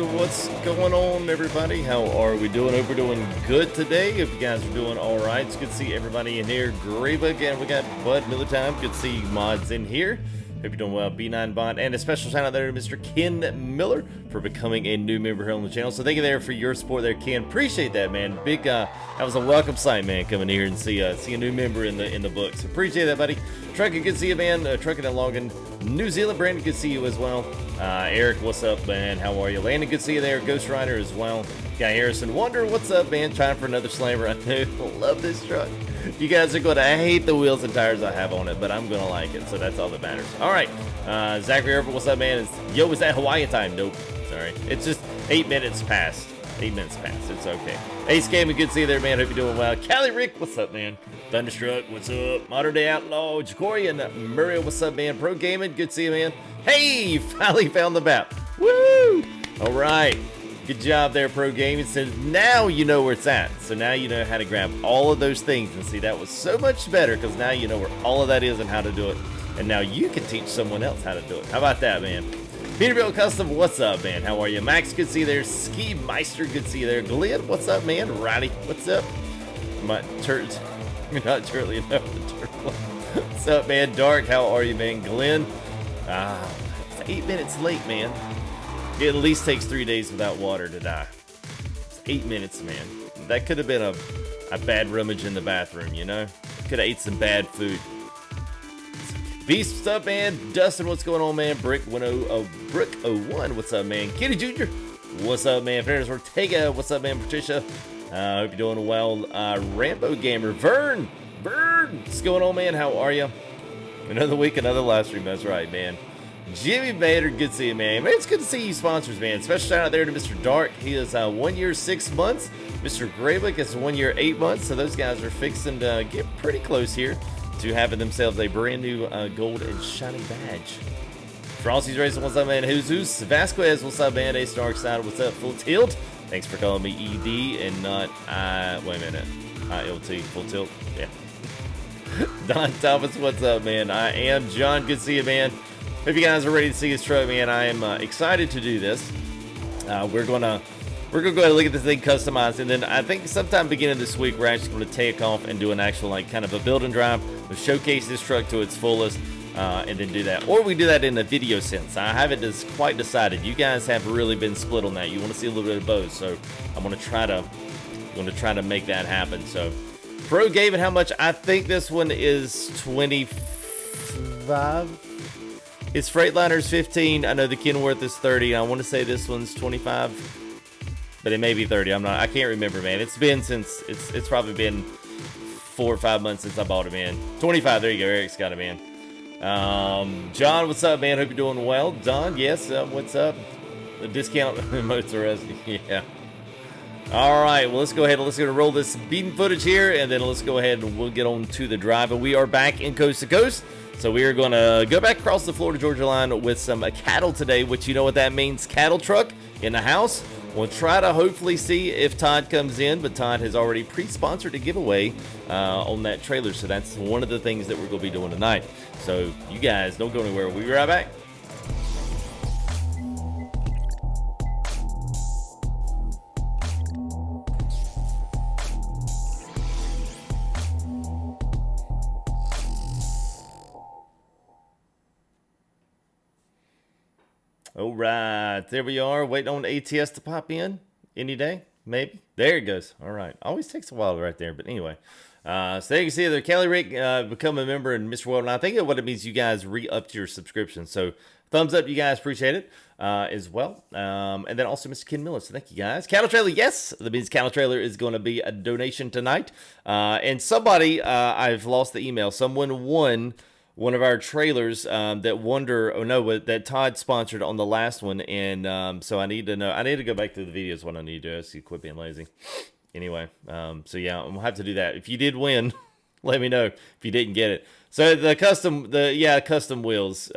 what's going on, everybody? How are we doing? Hope we're doing good today. Hope you guys are doing all right. It's good to see everybody in here. Graybook, and we got Bud Miller Time. Good to see you mods in here. Hope you're doing well, B9 Bond, and a special shout out there to Mr. Ken Miller for becoming a new member here on the channel. So thank you there for your support there, Ken. Appreciate that, man. Big, that was a welcome sight, man, coming here and see a new member in the book. So appreciate that, buddy. Trucking, good to see you, man. Trucking and logging, New Zealand, Brandon, good to see you as well. Eric, what's up, man? How are you? Landon, good to see you there. Ghost Rider as well. Guy Harrison, Wonder, what's up, man? Trying for another slammer. I do love this truck. You guys are going to hate the wheels and tires I have on it, but I'm going to like it, so that's all that matters. All right, Zachary Herbert, what's up, man? Yo, is that Hawaii time? Nope. Sorry. It's just 8 minutes past. 8 minutes past. It's okay. Ace Gaming, good to see you there, man. Hope you're doing well. Cali Rick, what's up, man? Thunderstruck, what's up? Modern Day Outlaw, Jacory and Murray, what's up, man? Pro Gaming, good to see you, man. Hey, finally found the map. Woo! All right. Good job there, Pro Gaming. So now you know where it's at. So now you know how to grab all of those things. And see, that was so much better because now you know where all of that is and how to do it. And now you can teach someone else how to do it. How about that, man? Peterbilt Custom, what's up, man? How are you? Max, good to see you there. Ski Meister, good to see you there. Glenn, what's up, man? Riley, what's up? You're not turtly enough to turtle. What's up, man? Dark, how are you, man? Glenn, it's 8 minutes late, man. It at least takes 3 days without water to die. It's 8 minutes, man. That could have been a bad rummage in the bathroom, you know? Could have ate some bad food. Beast, what's up, man? Dustin, what's going on, man? Brick 01, what's up, man? Kitty Jr., what's up, man? Fernandez Ortega, what's up, man? Patricia, hope you're doing well. Rambo Gamer, Vern, what's going on, man? How are you? Another week, another live stream, that's right, man. Jimmy Bader, good to see you, man. Man, it's good to see you sponsors, man. Special shout out there to Mr. Dark. He is 1 year, 6 months. Mr. Graybook is 1 year, 8 months. So those guys are fixing to get pretty close here to having themselves a brand new gold and shiny badge. Frosty's Racing, what's up, man? Jesus Vasquez, what's up, man? Ace Darkside, what's up? Full Tilt, thanks for calling me ED and not wait a minute, ILT. Full Tilt, yeah. Don Thomas, what's up, man? I am John, good to see you, man. Hope you guys are ready to see this truck, man. I am excited to do this. We're gonna go ahead and look at this thing customized, and then I think sometime beginning this week we're actually going to take off and do an actual like kind of a build and drive. We'll showcase this truck to its fullest, and then do that, or we do that in a video sense. I haven't quite decided. You guys have really been split on that. You want to see a little bit of both, so I'm going to try to make that happen. So, Pro Gaming, how much? I think this one is 25. His Freightliner's 15. I know the Kenworth is 30. I want to say this one's 25, but it may be 30. I can't remember, man. It's been since it's probably been 4 or 5 months since I bought it, man. 25. There you go. Eric's got it, man. John, what's up, man? Hope you're doing well. Don, yes. What's up? The discount motorist. Yeah. All right. Well, let's go ahead and let's roll this beating footage here, and then let's go ahead and we'll get on to the drive. And we are back in coast to coast. So we are going to go back across the Florida-Georgia line with some cattle today, which you know what that means, cattle truck in the house. We'll try to hopefully see if Todd comes in, but Todd has already pre-sponsored a giveaway on that trailer. So that's one of the things that we're going to be doing tonight. So you guys don't go anywhere. We'll be right back. All right, there we are, waiting on ATS to pop in any day, maybe. There it goes. All right, always takes a while right there, but anyway. So there you can see there, Kelly Rick, become a member, and Mr. World. And I think what it means, you guys re-upped your subscription. So thumbs up, you guys, appreciate it as well. And then also Mr. Ken Miller, so thank you guys. Cattle Trailer, yes, that means Cattle Trailer is going to be a donation tonight. And somebody, I've lost the email, someone won one of our trailers that Todd sponsored on the last one, and so I need to know. I need to go back to the videos. What I need to do is quit being lazy. Anyway, so yeah, we'll have to do that. If you did win, let me know. If you didn't get it, so the custom wheels.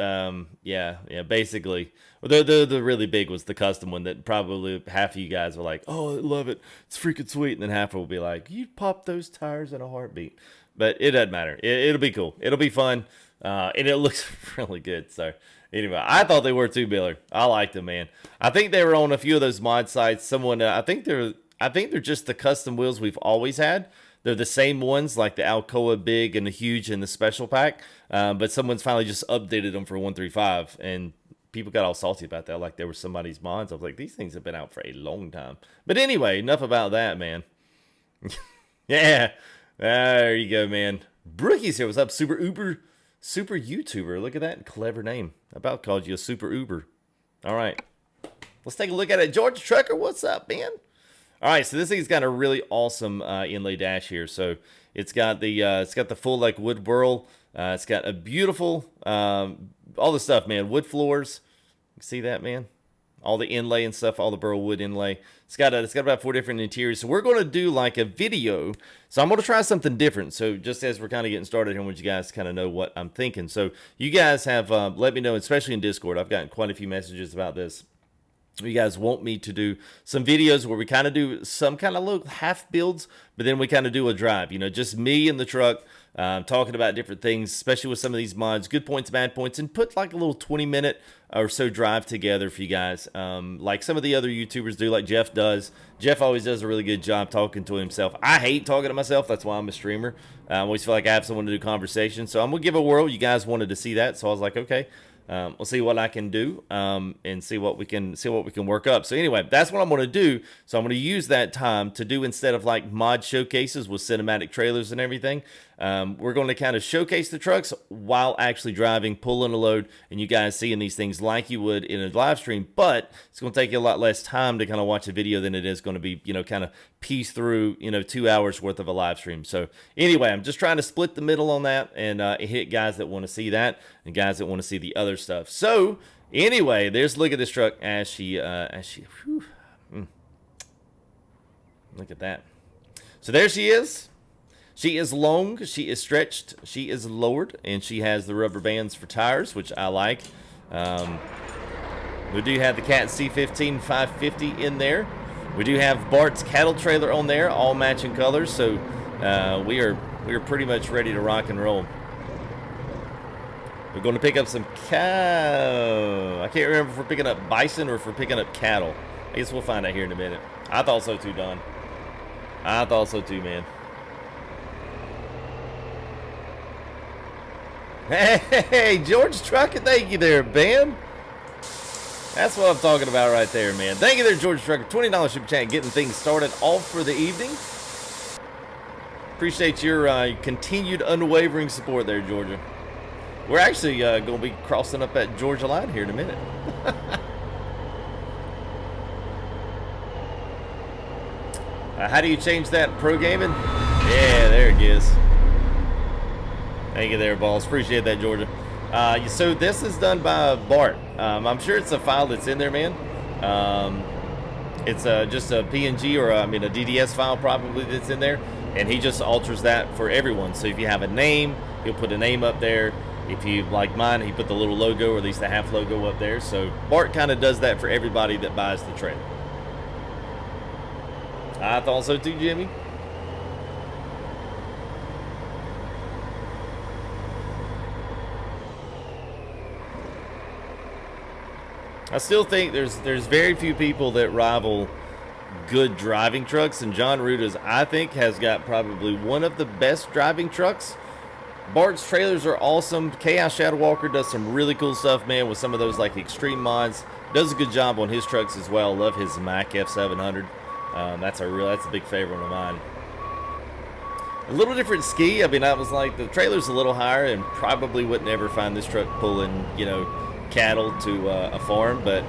Basically, the really big was the custom one that probably half of you guys were like, "Oh, I love it. It's freaking sweet," and then half will be like, "You pop those tires in a heartbeat." But it doesn't matter. It'll be cool. It'll be fun. And it looks really good. So Anyway, I thought they were too, Miller. I liked them, man. I think they were on a few of those mod sites. Someone, I think they're just the custom wheels we've always had. They're the same ones, like the Alcoa Big and the Huge and the Special Pack. But someone's finally just updated them for 135, and people got all salty about that, like they were somebody's mods. I was like, these things have been out for a long time. But anyway, enough about that, man. Yeah, there you go, man. Brookie's here. What's up, super YouTuber? Look at that clever name. I about called you a super Uber. All right, let's take a look at it. George Trucker, what's up, man? All right, so this thing's got a really awesome inlay dash here. So it's got the full like wood burl. It's got a beautiful all the stuff, man. Wood floors. You see that, man? All the inlay and stuff, all the burl wood inlay. It's got about 4 different interiors. So we're going to do like a video. So I'm going to try something different. So just as we're kind of getting started here, I want you guys to kind of know what I'm thinking. So you guys have let me know, especially in Discord. I've gotten quite a few messages about this. You guys want me to do some videos where we kind of do some kind of little half builds, but then we kind of do a drive, you know, just me in the truck, talking about different things, especially with some of these mods, good points, bad points, and put like a little 20-minute or so drive together for you guys, like some of the other YouTubers do, like Jeff does. Jeff always does a really good job talking to himself. I hate talking to myself. That's why I'm a streamer. I always feel like I have someone to do conversation. So I'm going to give a whirl. You guys wanted to see that, so I was like, okay. We'll see what I can do and see what we can work up. So anyway, that's what I'm going to do. So I'm going to use that time to do, instead of like mod showcases with cinematic trailers and everything, we're going to kind of showcase the trucks while actually driving, pulling a load, and you guys seeing these things like you would in a live stream. But it's going to take you a lot less time to kind of watch a video than it is going to be, you know, kind of piece through, you know, 2 hours worth of a live stream. So anyway, I'm just trying to split the middle on that and hit guys that want to see that and guys that want to see the other stuff. So anyway, there's look at this truck as she look at that. So there she is. She is long, she is stretched, she is lowered, and she has the rubber bands for tires, which I like. We do have the Cat C15 550 in there. We do have Bart's cattle trailer on there, all matching colors. So we are pretty much ready to rock and roll. We're going to pick up some cow. I can't remember if we're picking up bison or if we're picking up cattle. I guess we'll find out here in a minute. I thought so too, Don. I thought so too, man. Hey, George Trucker, thank you there, man. That's what I'm talking about right there, man. Thank you there, George Trucker. $20 super chat, getting things started off for the evening. Appreciate your continued unwavering support there, Georgia. We're actually going to be crossing up that Georgia line here in a minute. How do you change that? Pro gaming? Yeah, there it is. Thank you there, balls. Appreciate that, Georgia. So this is done by Bart. I'm sure it's a file that's in there, man. It's just a PNG or a DDS file probably that's in there, and he just alters that for everyone. So if you have a name, he'll put a name up there. If you like mine, he put the little logo, or at least the half logo up there. So Bart kind of does that for everybody that buys the trailer. I thought so too, Jimmy. I still think there's very few people that rival good driving trucks, and John Ruda's, I think, has got probably one of the best driving trucks. Bart's trailers are awesome. Chaos Shadow Walker does some really cool stuff, man, with some of those like extreme mods. Does a good job on his trucks as well. Love his Mack F700. That's a big favorite of mine. A little different ski. I mean, I was like, the trailer's a little higher, and probably wouldn't ever find this truck pulling, you know, cattle to a farm, but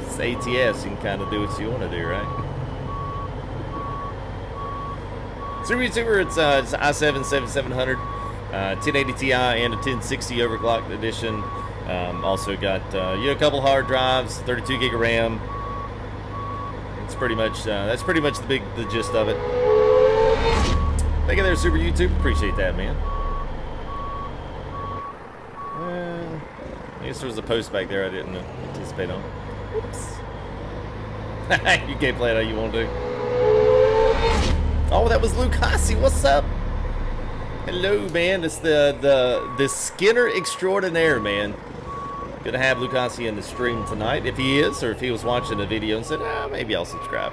it's ATS. You can kind of do what you want to do, right? Super YouTuber, it's i7 7700, 1080 Ti and a 1060 overclocked edition. Also got a couple hard drives, 32 gig of RAM. It's pretty much that's pretty much the gist of it. Thank you there, Super YouTube. Appreciate that, man. I guess there was a post back there I didn't anticipate on. Whoops. You can't play it how you want to. Oh, that was Luke Hassi. What's up? Hello, man. It's the Skinner extraordinaire, man. Gonna have Lucasi in the stream tonight. If he is, or if he was watching a video and said, maybe I'll subscribe.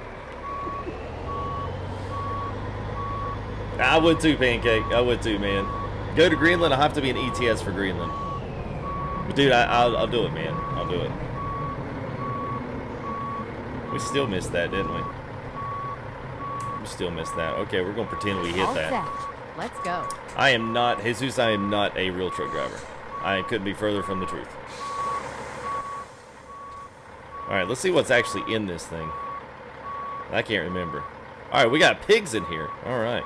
I would too, Pancake. I would too, man. Go to Greenland. I'll have to be an ETS for Greenland. But dude, I'll do it, man. I'll do it. We still missed that, didn't we? We still missed that. Okay, we're gonna pretend we hit that. Set. Let's go. I am not, Jesus, I am not a real truck driver. I couldn't be further from the truth. Alright, let's see what's actually in this thing. I can't remember. Alright, we got pigs in here. Alright.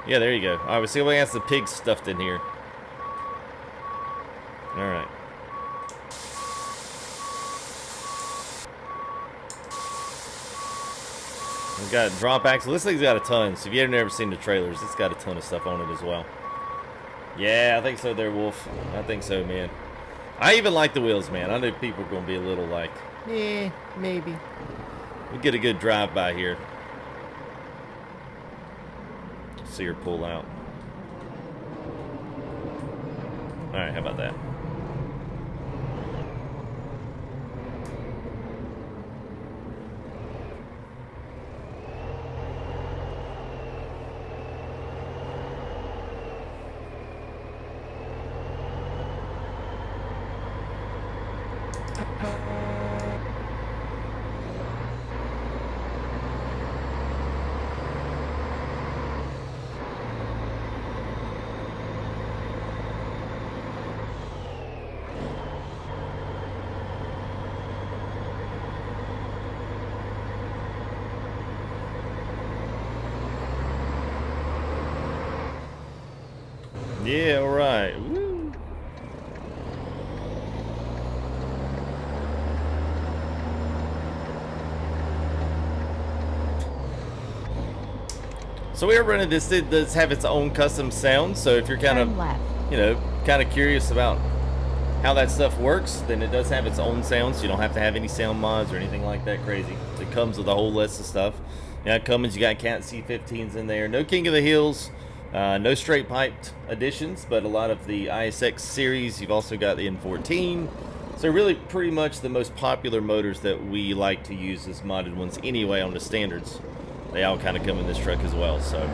Yeah, there you go. Alright, we see what has the pigs stuffed in here. Alright. We've got drop axle. This thing's got a ton. So if you've never seen the trailers, it's got a ton of stuff on it as well. Yeah, I think so there, Wolf. I think so, man. I even like the wheels, man. I know people are going to be a little like, maybe. We get a good drive by here. See her pull out. Alright, how about that? Yeah, all right. Woo. So we are running this. It does have its own custom sound. So if you're kind of, you know, kind of curious about how that stuff works, then it does have its own sounds. You don't have to have any sound mods or anything like that crazy. It comes with a whole list of stuff. You got Cummins, you got Cat C15s in there. No King of the Hills. No straight piped additions, but a lot of the ISX series. You've also got the N14. So really pretty much the most popular motors that we like to use as modded ones anyway on the standards. They all kind of come in this truck as well, so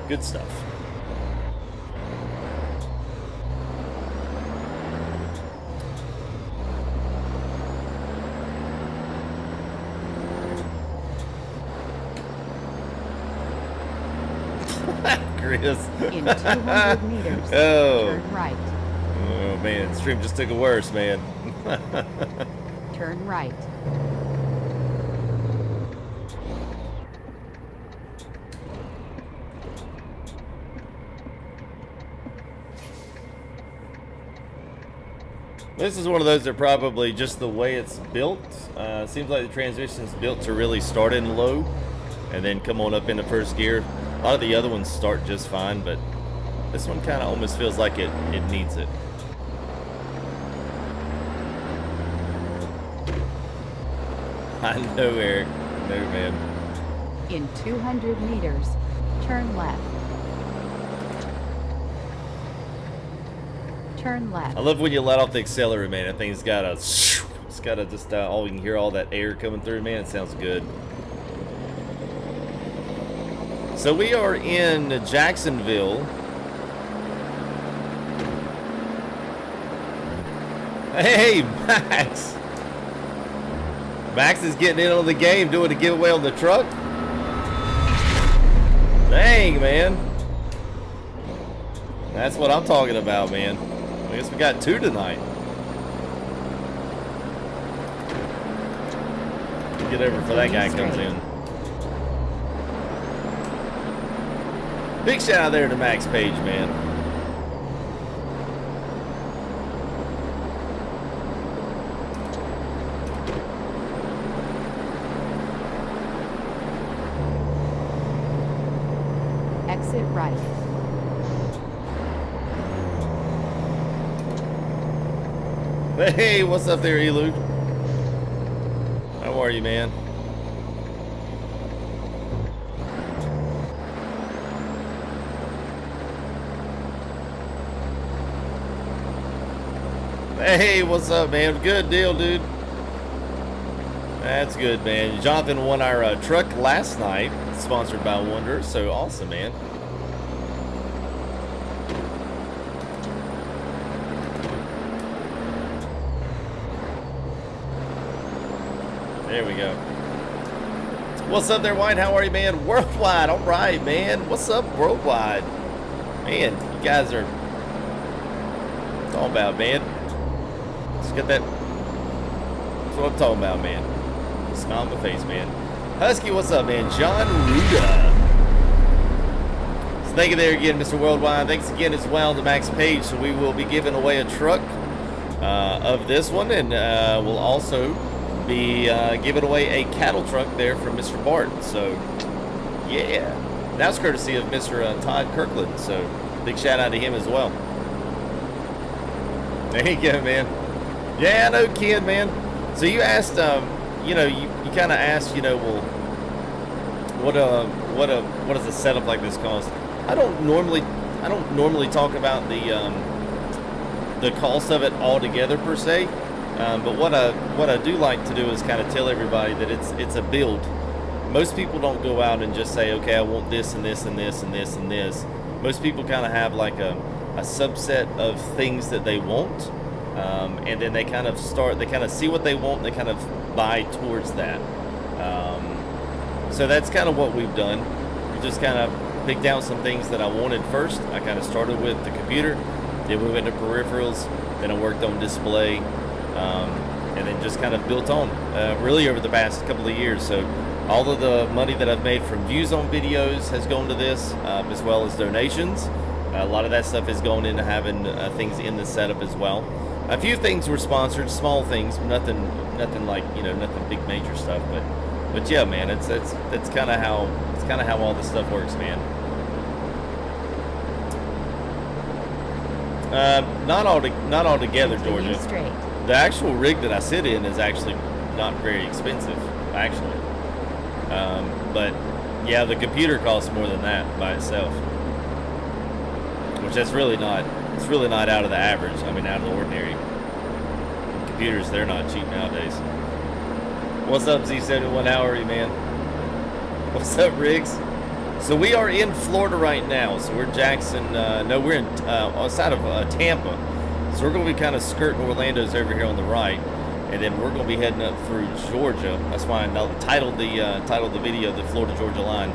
good stuff. Chris. In 200 meters, turn right. Oh man, stream just took it worse, man. Turn right. This is one of those that probably just the way it's built. Seems like the transmission is built to really start in low and then come on up into first gear. A lot of the other ones start just fine, but this one kind of almost feels like it needs it. I know, Eric. No, man. In 200 meters, turn left. Turn left. I love when you let off the accelerator, man. That thing's got a, it's got a just all you can hear all that air coming through, man. It sounds good. So we are in Jacksonville. Hey, Max. Max is getting in on the game, doing a giveaway on the truck. Dang, man. That's what I'm talking about, man. I guess we got two tonight. Get over before that guy comes in. Big shout out there to Max Page, man. Exit right. Hey, what's up there, Elu? How are you, man? Hey, what's up, man? Good deal, dude. That's good, man. Jonathan won our truck last night, sponsored by Wonder, so awesome, man. There we go. What's up there, White? How are you, man? Worldwide. All right, man. What's up, Worldwide? Man, you guys are talking about, man. Just get that. That's what I'm talking about, man. Smile on my face, man. Husky, what's up, man? John Ruda. So thank you there again, Mr. Worldwide. Thanks again as well to Max Page. So we will be giving away a truck of this one, and we'll also be giving away a cattle truck there from Mr. Barton. So yeah, that's courtesy of Mr. Todd Kirkland. So big shout out to him as well. There you go, man. Yeah, I know, kid, man. So you asked, you know, you kind of asked, you know, well, what does a setup like this cost? I don't normally talk about the cost of it altogether per se, but what I do like to do is kind of tell everybody that it's a build. Most people don't go out and just say, okay, I want this and this and this and this and this. Most people kind of have like a subset of things that they want, and then they kind of see what they want and they kind of buy towards that. So that's kind of what we've done. We just kind of picked out some things that I wanted first. I kind of started with the computer, then we went to peripherals, then I worked on display, and then just kind of built on really over the past couple of years. So all of the money that I've made from views on videos has gone to this, as well as donations. A lot of that stuff has gone into having things in the setup as well. A few things were sponsored, small things, nothing like, you know, nothing big major stuff. But yeah, man, it's kind of how all this stuff works, man. Not all together, Georgia. Straight. The actual rig that I sit in is actually not very expensive, actually. But yeah, the computer costs more than that by itself, which that's really not. It's really not out of the average. I mean, out of the ordinary. Computers, they're not cheap nowadays. What's up, Z71? How are you, man? What's up, Riggs? So we are in Florida right now. So we're Jackson. No, we're in outside of Tampa. So we're going to be kind of skirting Orlando's over here on the right, and then we're going to be heading up through Georgia. That's why I titled the video "The Florida-Georgia Line."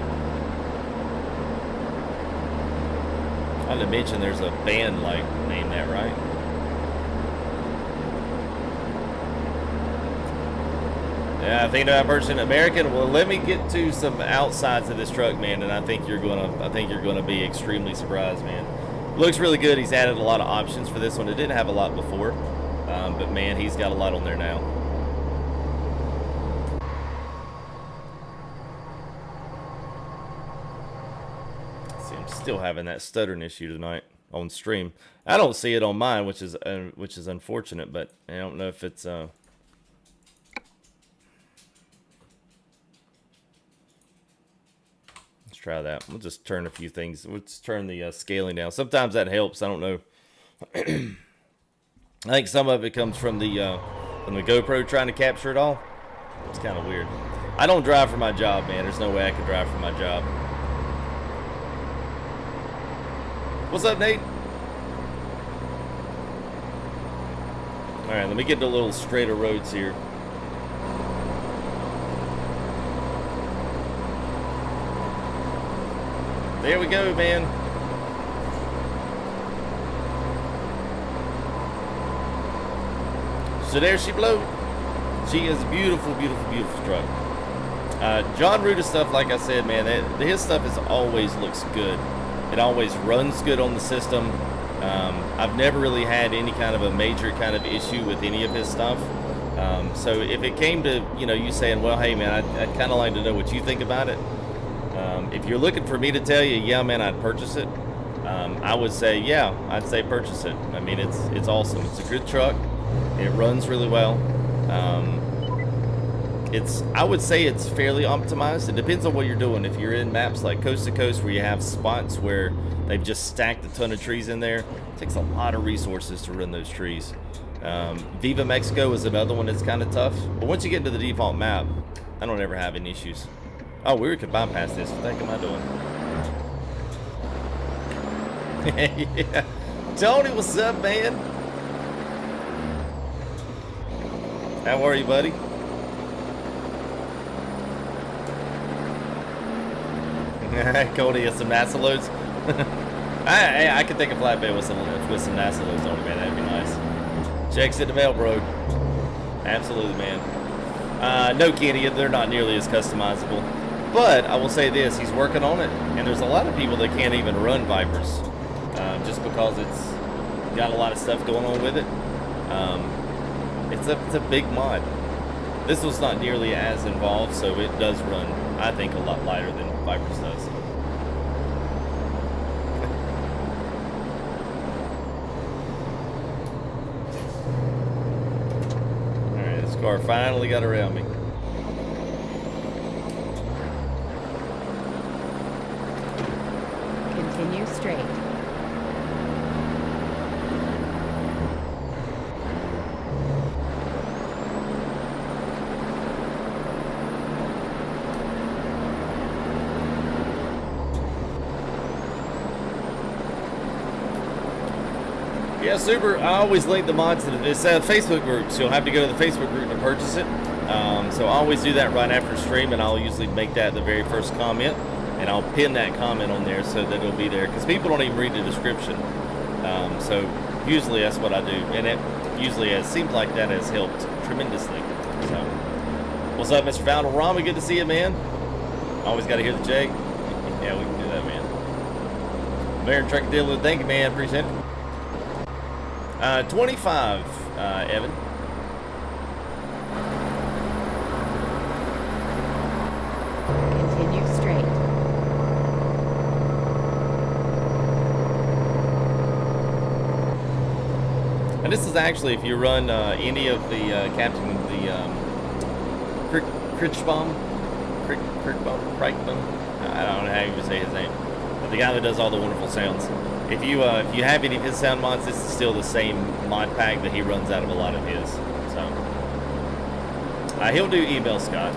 I didn't mention there's a band like named that, right? Yeah, I think that person American. Well, let me get to some outsides of this truck, man, and I think you're gonna be extremely surprised, man. Looks really good. He's added a lot of options for this one. It didn't have a lot before, but man, he's got a lot on there now. Still having that stuttering issue tonight on stream. I don't see it on mine, which is unfortunate, but I don't know if it's let's try that. We'll just turn a few things. We'll just turn the scaling down. Sometimes that helps. I don't know. I think some of it comes from the GoPro trying to capture it all. It's kind of weird. I don't drive for my job, man. There's no way I could drive for my job. What's up, Nate? All right, let me get to a little straighter roads here. There we go, man. So there she blows. She is a beautiful, beautiful, beautiful truck. John Ruda stuff, like I said, man, his stuff always looks good. It always runs good on the system. I've never really had any kind of a major kind of issue with any of his stuff. So if it came to, you know, you saying, well, hey, man, I'd kind of like to know what you think about it. If you're looking for me to tell you, yeah, man, I'd purchase it. I would say, yeah, I'd say purchase it. I mean, it's awesome. It's a good truck. It runs really well. I would say it's fairly optimized. It depends on what you're doing. If you're in maps like Coast to Coast where you have spots where they've just stacked a ton of trees in there, it takes a lot of resources to run those trees. Viva Mexico is another one that's kind of tough. But once you get into the default map, I don't ever have any issues. Oh, we could bypass this. What the heck am I doing? Yeah. Tony, what's up, man? How are you, buddy? Cody has some NASA loads. I could take a flatbed with some NASA loads on it, man. That'd be nice. Checks in the mail, bro. Absolutely, man. No, Kenny, they're not nearly as customizable. But I will say this, he's working on it, and there's a lot of people that can't even run Vipers just because it's got a lot of stuff going on with it. It's a big mod. This was not nearly as involved, so it does run, I think, a lot lighter than Vipers does. Alright, this car finally got around me. Continue straight. Yeah, Super, I always link the mods to this Facebook group, so you'll have to go to the Facebook group to purchase it. So I always do that right after stream, and I'll usually make that the very first comment, and I'll pin that comment on there so that it'll be there, because people don't even read the description. So usually that's what I do, and it usually seems like that has helped tremendously. So, what's up, Mr. Valderrama? Good to see you, man. Always got to hear the Jake. Yeah, we can do that, man. Baron Truck Dealer, thank you, man. Appreciate it. 25, Evan. Continue straight. And this is actually, if you run any of the Captain, the Krichbaum, I don't know how you would say his name, but the guy that does all the wonderful sounds. If you have any of his sound mods, this is still the same mod pack that he runs out of a lot of his. So he'll do email Scott.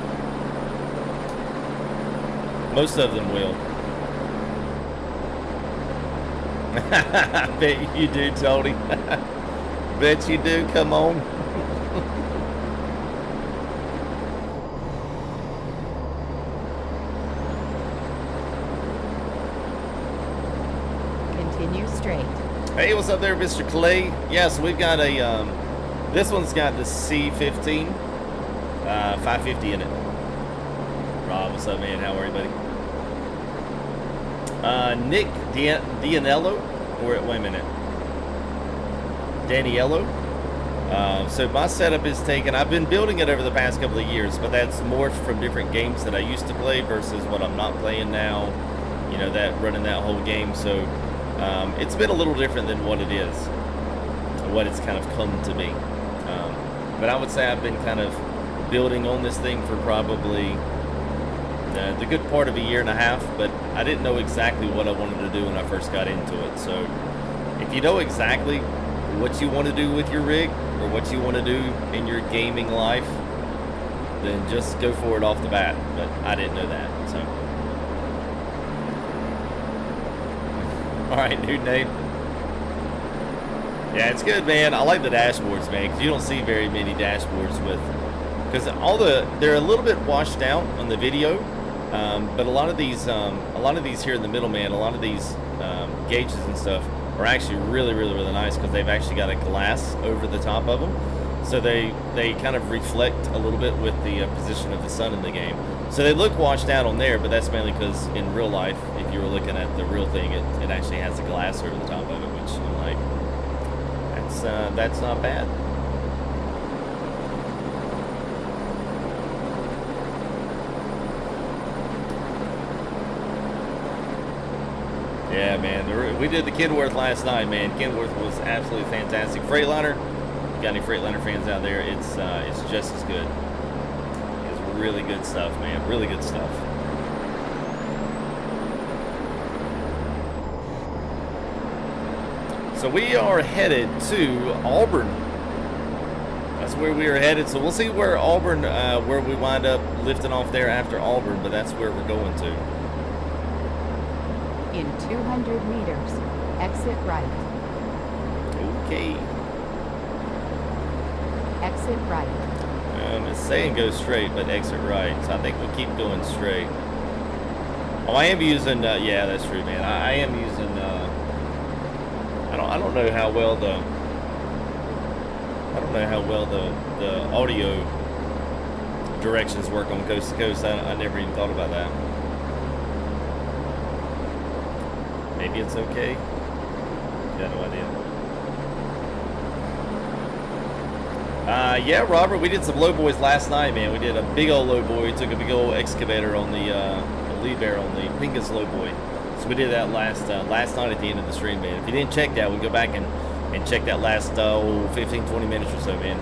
Most of them will. I bet you do, Tony. Bet you do. Come on. Continue straight. Hey, what's up there, Mr. Clay? Yeah, so we've got a, this one's got the C15, 550 in it. Rob, what's up, man? How are you, buddy? Nick Dianello, wait a minute. Daniello. So my setup is taken, I've been building it over the past couple of years, but that's morphed from different games that I used to play versus what I'm not playing now, you know, that running that whole game. So it's been a little different than what it is, what it's kind of come to be. But I would say I've been kind of building on this thing for probably the good part of a year and a half, but I didn't know exactly what I wanted to do when I first got into it. So if you know exactly what you want to do with your rig or what you want to do in your gaming life, then just go for it off the bat. But I didn't know that, so. All right, new name. Yeah, it's good, man. I like the dashboards, man, because you don't see very many dashboards with, because they're a little bit washed out on the video, but a lot of these here in the middle, man, a lot of these gauges and stuff are actually really, really, really nice because they've actually got a glass over the top of them, so they kind of reflect a little bit with the position of the sun in the game. So they look washed out on there, but that's mainly because in real life, if you were looking at the real thing, it actually has a glass over the top of it, which I'm like, that's not bad. Yeah, man, we did the Kenworth last night, man. Kenworth was absolutely fantastic. Freightliner, you got any Freightliner fans out there? It's just as good. It's really good stuff, man. Really good stuff. So we are headed to Auburn. That's where we were headed. So we'll see where Auburn, where we wind up lifting off there after Auburn, but that's where we're going to. In 200 meters, exit right. Okay. Exit right. It's saying go straight, but exit right. So I think we'll keep going straight. Oh, I am using, yeah, that's true, man. I am using, I don't know how well the audio directions work on coast to coast. I never even thought about that. Maybe it's okay. Got no idea. Yeah, Robert, we did some low boys last night, man. We did a big old low boy. We took a big old excavator on the lead barrel on the Pincus low boy. So we did that last night at the end of the stream, man. If you didn't check that, we go back and check that last 15, 20 minutes or so, man.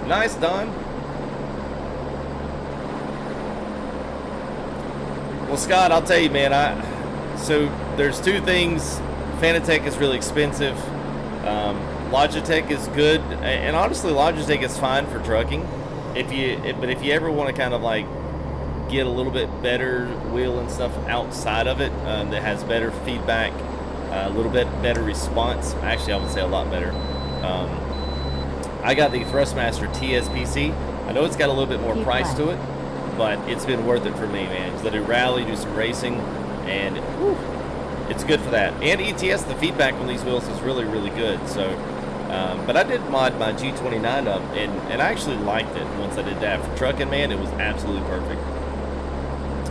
Nice, Don. Well, Scott, I'll tell you, man, so there's two things. Fanatec is really expensive. Logitech is good, and honestly, Logitech is fine for trucking. But if you ever want to kind of like get a little bit better wheel and stuff outside of it, that has better feedback, a little bit better response. Actually, I would say a lot better. I got the Thrustmaster TSPC. I know it's got a little bit more price to it, but it's been worth it for me, man. Just let it rally, do some racing, and whew, it's good for that. And ETS, the feedback on these wheels is really, really good. So, but I did mod my G29 up, and I actually liked it once I did that. For trucking, man, it was absolutely perfect.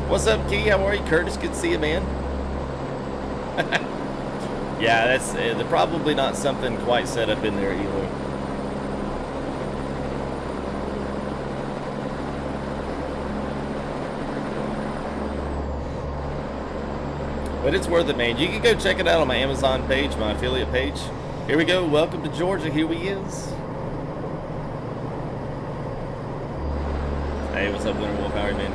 What's up, Key? How are you? Curtis, good to see you, man. Yeah, that's they're probably not something quite set up in there either. But it's worth it, man. You can go check it out on my Amazon page, my affiliate page. Here we go. Welcome to Georgia. Here he is. Hey, what's up, Winter Wolf? How are you, man?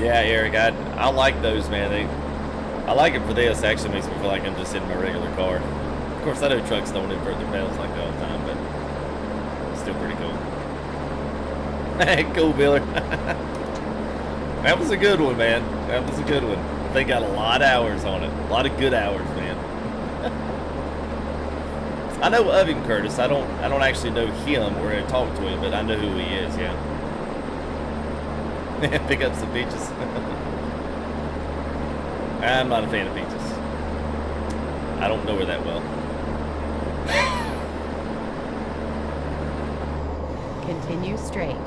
Yeah, Eric, I like those, man. I like it for this. It actually makes me feel like I'm just in my regular car. Of course, I know trucks don't invert their pedals like that all the time, but it's still pretty cool. Hey, cool, Biller. That was a good one, man. That was a good one. They got a lot of hours on it. A lot of good hours, man. I know of him, Curtis. I don't actually know him or talk to him, but I know who he is, yeah. Pick up some peaches. I'm not a fan of peaches. I don't know her that well. Continue straight.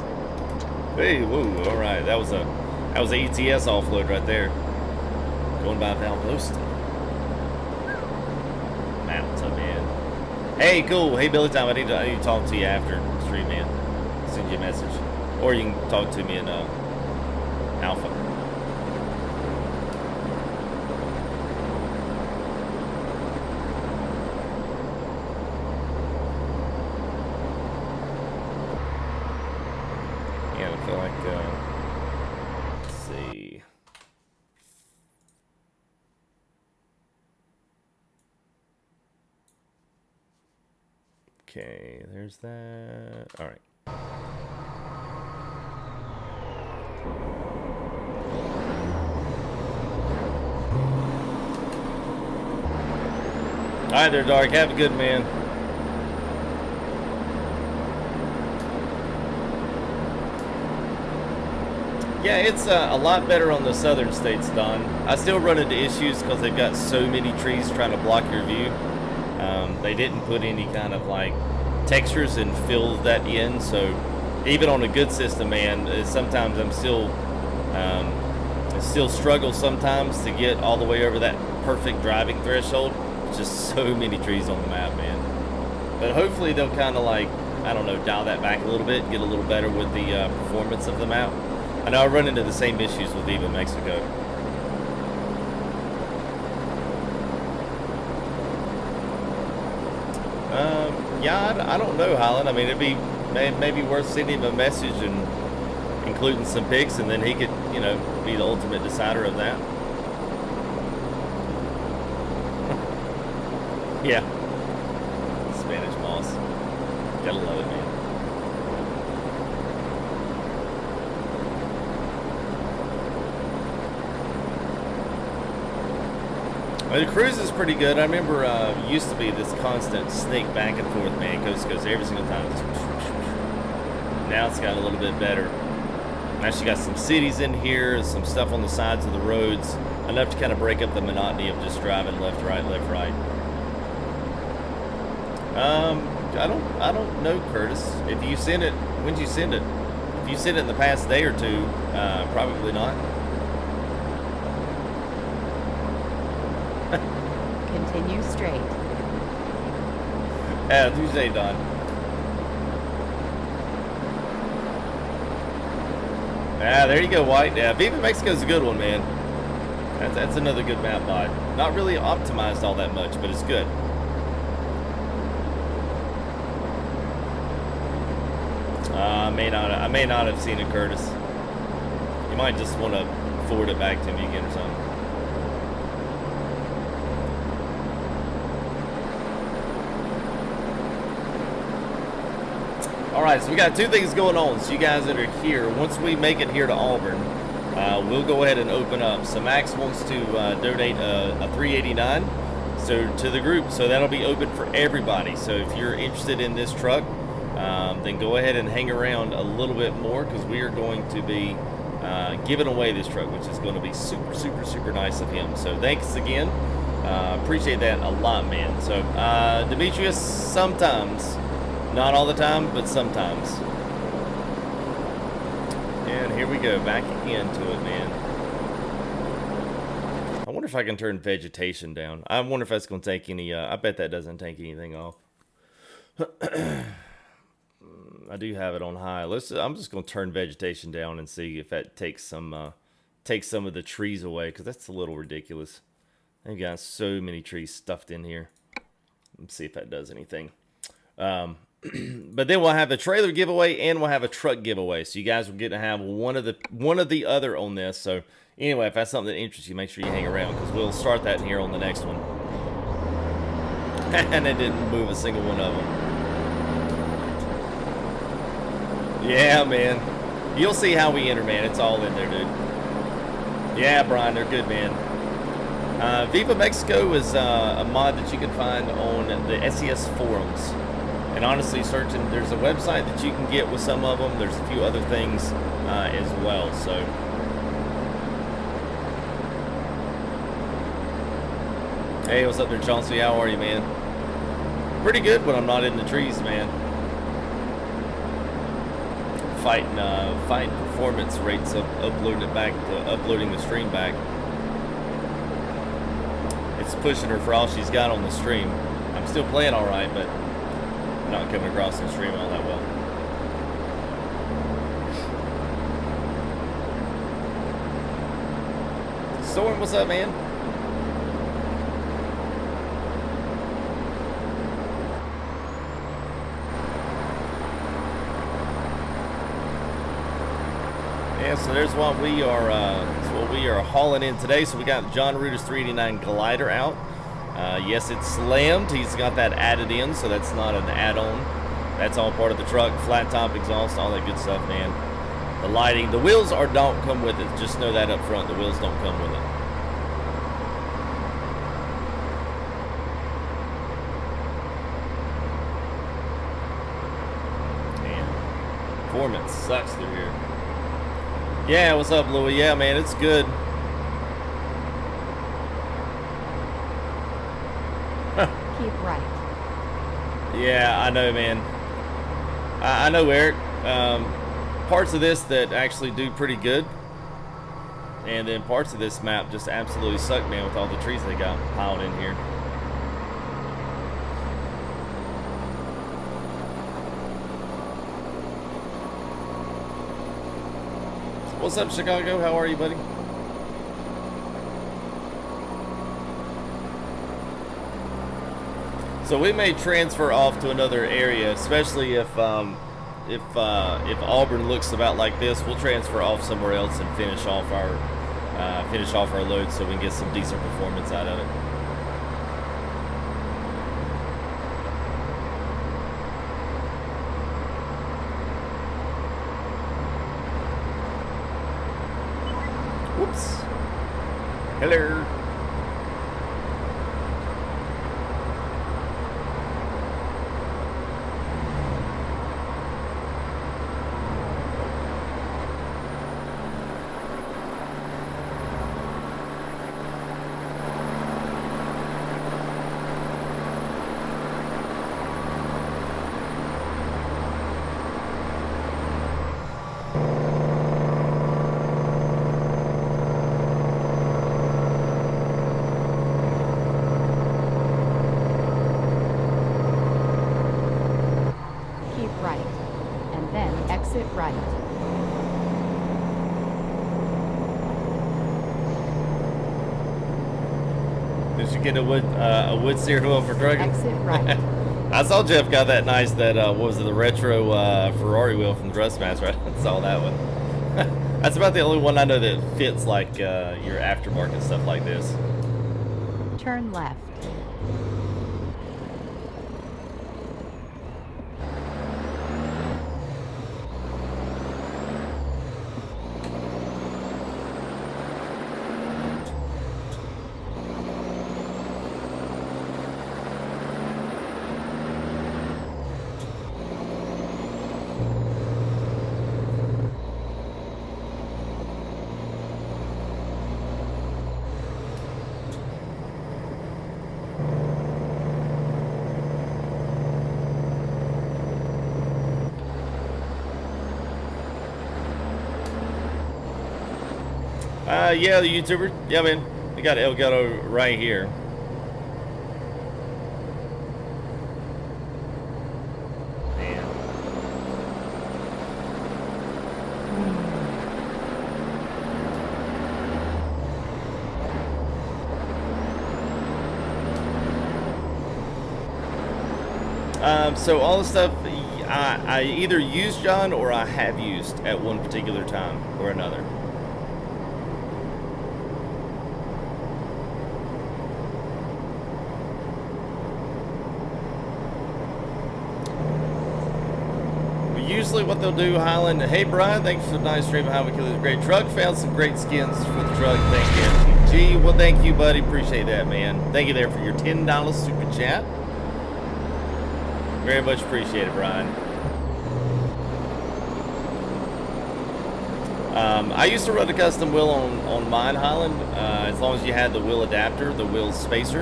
Hey, whoa, all right. That was a ETS offload right there. Going by Valdosta. Mountain, man. Hey, cool. Hey, Billy Time. I need to talk to you after stream, man. Send you a message, or you can talk to me in Alpha. Yeah, I feel like. Let's see. Okay, there's that. All right. All right there, Dark. Have a good man. Yeah, it's a lot better on the southern states, Don. I still run into issues because they've got so many trees trying to block your view. They didn't put any kind of like textures and fill that in, so even on a good system, man, sometimes I'm still struggle sometimes to get all the way over that perfect driving threshold. Just so many trees on the map, man. But hopefully they'll kind of like, I don't know, dial that back a little bit, get a little better with the performance of the map. I know I run into the same issues with Viva Mexico. Yeah, I don't know, Highland. I mean, it'd be maybe worth sending him a message and including some pics, and then he could, you know, be the ultimate decider of that. Yeah. Spanish moss. Gotta love it, man. Well, the cruise is pretty good. I remember used to be this constant snake back and forth, man, coast to coast every single time. Now it's got a little bit better. Actually got some cities in here, some stuff on the sides of the roads, enough to kind of break up the monotony of just driving left, right, left, right. I don't know, Curtis. If you send it, when did you send it? If you sent it in the past day or two, probably not. Continue straight. Yeah, Tuesday, Don. Ah, there you go, White. Yeah, Viva Mexico's a good one, man. That's another good map mod. Not really optimized all that much, but it's good. I may not have seen it, Curtis. You might just want to forward it back to me again or something. Alright, so we got two things going on. So you guys that are here, once we make it here to Auburn, we'll go ahead and open up. So Max wants to donate a $389 to the group. So that'll be open for everybody. So if you're interested in this truck, then go ahead and hang around a little bit more, because we are going to be giving away this truck, which is going to be super, super, super nice of him. So thanks again. Appreciate that a lot, man. So Demetrius, sometimes. Not all the time, but sometimes. And here we go, back again to it, man. I wonder if I can turn vegetation down. I wonder if that's going to take any, I bet that doesn't take anything off. I do have it on high. I'm just going to turn vegetation down and see if that takes some of the trees away, because that's a little ridiculous. They've got so many trees stuffed in here. Let's see if that does anything. But then we'll have a trailer giveaway and we'll have a truck giveaway. So you guys will get to have one of the other on this. So anyway, if that's something that interests you, make sure you hang around, because we'll start that here on the next one. And it didn't move a single one of them. Yeah, man. You'll see how we enter, man. It's all in there, dude. Yeah, Brian, they're good, man. Viva Mexico is a mod that you can find on the SES forums. And honestly, searching, there's a website that you can get with some of them. There's a few other things as well. So, hey, what's up there, Chauncey? How are you, man? Pretty good when I'm not in the trees, man. Fighting performance rates of uploading the stream back. It's pushing her for all she's got on the stream. I'm still playing all right, but not coming across the stream all that well. Storm, what's up, man? Yeah, so there's what we are hauling in today. So we got John Ruda's 389 glider out. Yes, it's slammed. He's got that added in, so that's not an add-on. That's all part of the truck. Flat top exhaust, all that good stuff, man. The lighting, the wheels don't come with it. Just know that up front. The wheels don't come with it. Man, performance sucks through here. Yeah, what's up, Louie? Yeah, man, it's good. Keep right. Yeah, I know, man. I know, Eric. Parts of this that actually do pretty good, and then parts of this map just absolutely suck, man, with all the trees they got piled in here. What's up, Chicago? How are you, buddy? So we may transfer off to another area, especially if Auburn looks about like this. We'll transfer off somewhere else and finish off our load so we can get some decent performance out of it. Whoops. Hello. Keep right. And then exit right. Did you get a wood steering wheel for trucking? Exit right. I saw Jeff got that nice, what was it, the retro Ferrari wheel from Thrustmaster. I saw that one. That's about the only one I know that fits like your aftermarket stuff like this. Turn left. Yeah, the YouTuber. Yeah, man. We got Elgato right here. Man. So all the stuff I either used, John, or I have used at one particular time or another. Usually what they'll do, Highland, hey Brian, thanks for the nice stream of how we kill this great truck. Found some great skins for the truck. Thank you. Gee, well thank you, buddy. Appreciate that, man. Thank you there for your $10 super chat. Very much appreciated, Brian. I used to run a custom wheel on mine, Highland, as long as you had the wheel adapter, the wheel spacer,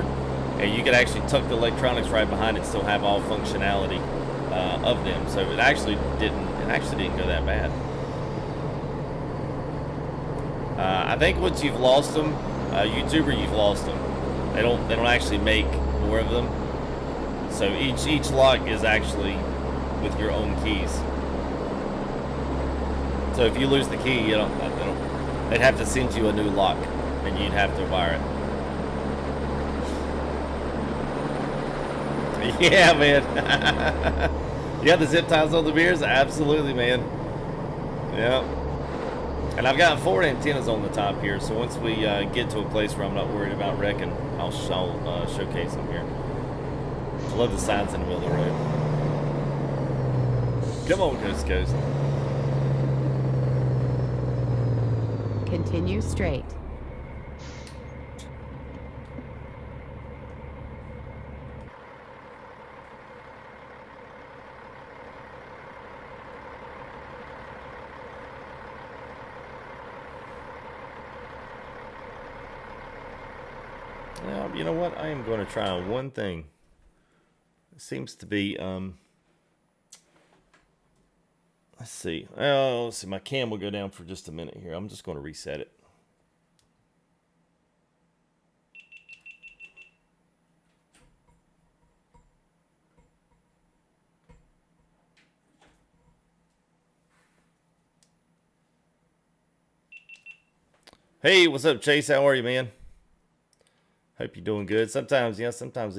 and you could actually tuck the electronics right behind it and still have all functionality of them. So it actually didn't go that bad. I think once you've lost them, YouTuber, you've lost them. They don't actually make more of them. So each lock is actually with your own keys. So if you lose the key, they'd have to send you a new lock, and you'd have to wire it. Yeah, man. You got the zip ties on the mirrors? Absolutely, man. Yeah. And I've got 4 antennas on the top here, so once we get to a place where I'm not worried about wrecking, I'll showcase them here. I love the signs in the middle of the road. Come on, Coast to Coast. Continue straight. Now, you know what? I am going to try one thing. It seems to be, let's see. Oh, let's see. My cam will go down for just a minute here. I'm just going to reset it. Hey, what's up, Chase? How are you, man? Hope you're doing good. Sometimes I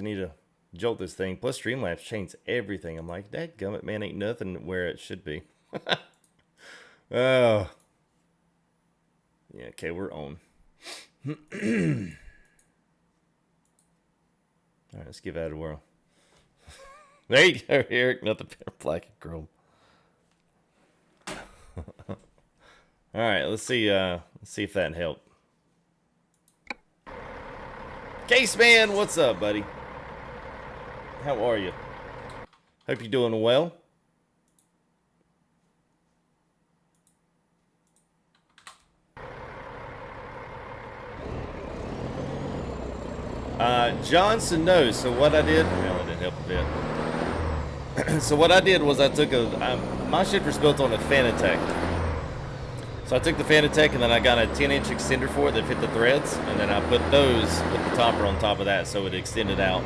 need to jolt this thing. Plus, Streamlabs changed everything. I'm like, dadgummit, man, ain't nothing where it should be. Oh. Yeah, okay, we're on. All right, let's give that a whirl. There you go, Eric. Nothing but black and chrome. All right, let's see if that helped. Case Man, what's up, buddy? How are you? Hope you're doing well. Johnson knows. So what I did, well, it didn't help a bit. So what I did was I took my shifter's built on a Fanatec. So I took the Fanatec and then I got a 10-inch extender for it that fit the threads, and then I put the topper on top of that so it extended out.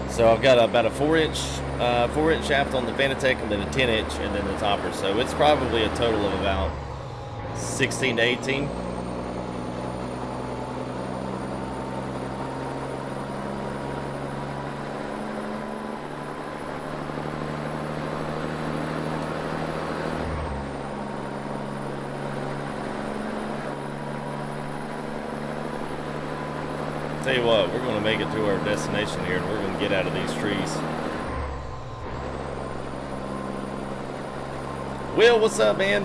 So I've got about a 4-inch shaft on the Fanatec, and then a 10-inch, and then the topper. So it's probably a total of about 16 to 18. Tell you what, we're going to make it to our destination here, and we're going to get out of these trees. Will, what's up, man?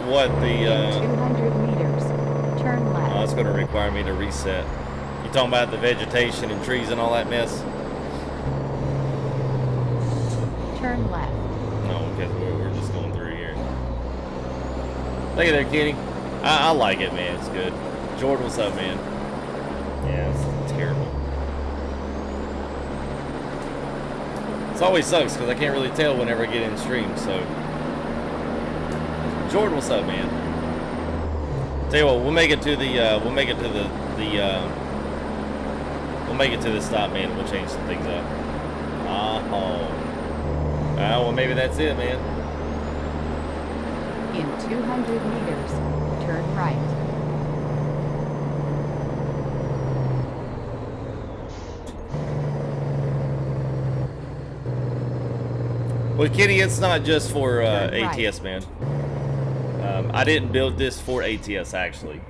What the? 200 meters. Turn left. Oh, it's going to require me to reset. You talking about the vegetation and trees and all that mess? Turn left. No, because we're just going through here. Look at there, Kitty. I like it, man. It's good. Jordan, what's up, man? Yeah, it's terrible. It always sucks because I can't really tell whenever I get in stream. So, Jordan, what's up, man? Tell you what, we'll make it to the stop, man. We'll change some things up. Well, maybe that's it, man. In 200 meters, turn right. Well, Kitty, it's not just for right. ATS, man. I didn't build this for ATS, actually.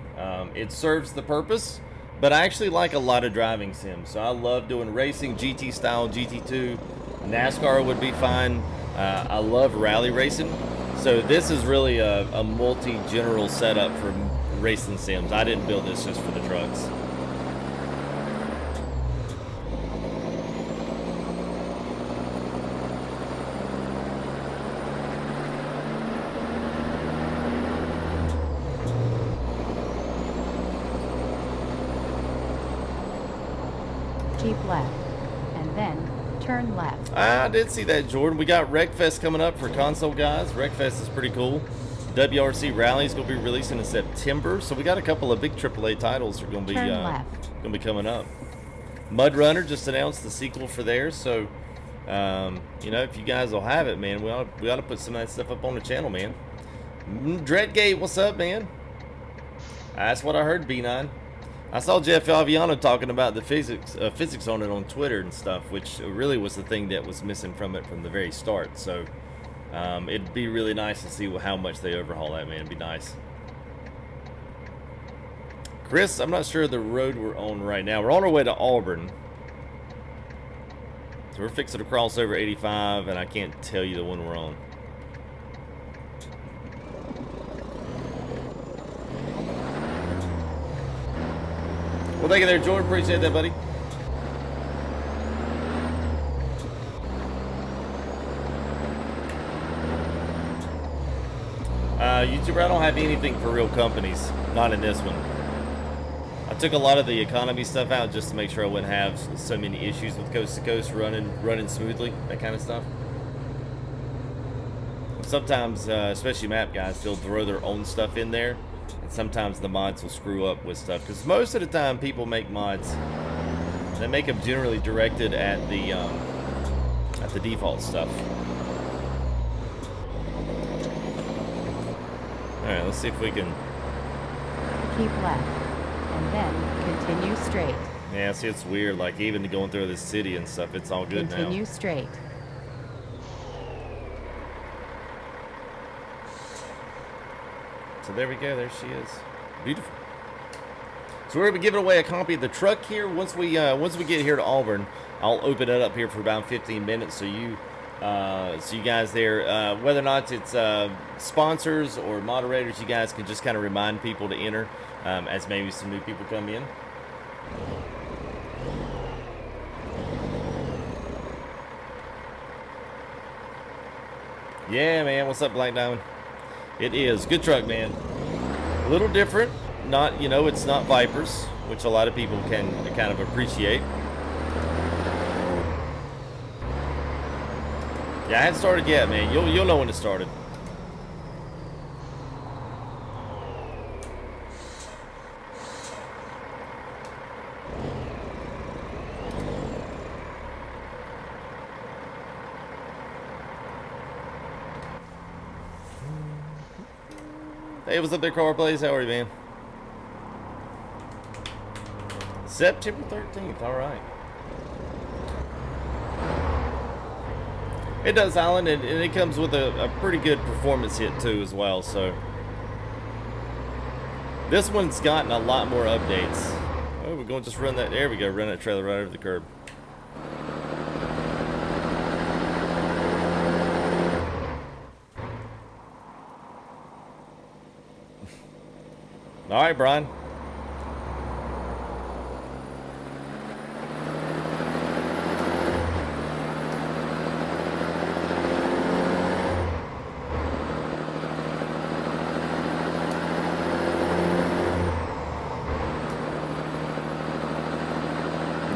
It serves the purpose, but I actually like a lot of driving sims. So I love doing racing, GT style, GT2. NASCAR would be fine. I love rally racing. So this is really a multi-general setup for racing sims. I didn't build this just for the trucks. Keep left, and then turn left. I did see that, Jordan. We got Wreckfest coming up for console guys. Wreckfest is pretty cool. WRC Rally is going to be releasing in September, so we got a couple of big AAA titles that are going to be coming up. Mud Runner just announced the sequel for theirs, so you know, if you guys will have it, man, we ought to put some of that stuff up on the channel, man. Dreadgate, what's up, man? That's what I heard, B9. I saw Jeff Alviano talking about the physics on it on Twitter and stuff, which really was the thing that was missing from it from the very start. So it'd be really nice to see how much they overhaul that, man. It'd be nice. Chris, I'm not sure the road we're on right now. We're on our way to Auburn. So we're fixing to cross over 85, and I can't tell you the one we're on. Well, thank you there, Jordan. Appreciate that, buddy. YouTuber, I don't have anything for real companies. Not in this one. I took a lot of the economy stuff out just to make sure I wouldn't have so many issues with Coast to Coast running smoothly, that kind of stuff. Sometimes, especially map guys, they'll throw their own stuff in there. And sometimes the mods will screw up with stuff, because most of the time people make mods, they make them generally directed at the default stuff. All right, let's see if we can keep left, and then continue straight. Yeah, see, it's weird. Like even going through this city and stuff, it's all good now. Continue straight. So there we go. There she is. Beautiful. So we're gonna be giving away a copy of the truck here. Once we get here to Auburn, I'll open it up here for about 15 minutes, so you So you guys there, whether or not it's sponsors or moderators, you guys can just kind of remind people to enter as maybe some new people come in. Yeah, man. What's up, Black Diamond? It is. Good truck, man. A little different. Not, you know, it's not Vipers, which a lot of people can kind of appreciate. Yeah, I hadn't started yet, man. You'll know when it started. Hey, what's up there, Car Plays? How are you, man? September 13th, alright. It does, Alan, and it comes with a pretty good performance hit, too, as well, so. This one's gotten a lot more updates. Oh, we're going to just run that. There we go, run that trailer right over the curb. Alright, Brian.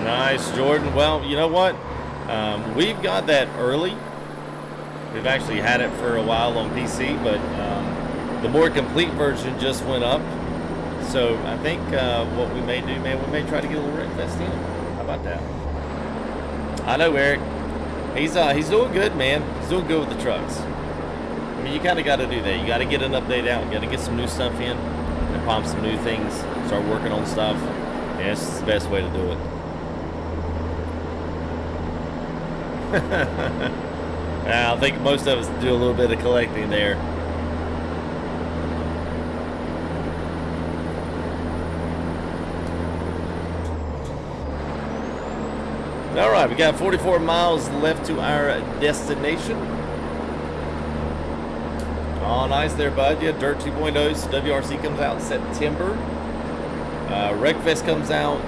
Nice, Jordan. Well, you know what? We've got that early. We've actually had it for a while on PC, but the more complete version just went up. So I think what we may do, man, we may try to get a little Wreckfest in. How about that? I know, Eric. He's doing good, man. He's doing good with the trucks. I mean, you kind of got to do that. You got to get an update out. You got to get some new stuff in and pump some new things. Start working on stuff. Yeah, it's the best way to do it. I think most of us do a little bit of collecting there. All right, we got 44 miles left to our destination. Oh, nice there, bud. Yeah, Dirt 2.0's WRC comes out in September. Wreckfest comes out.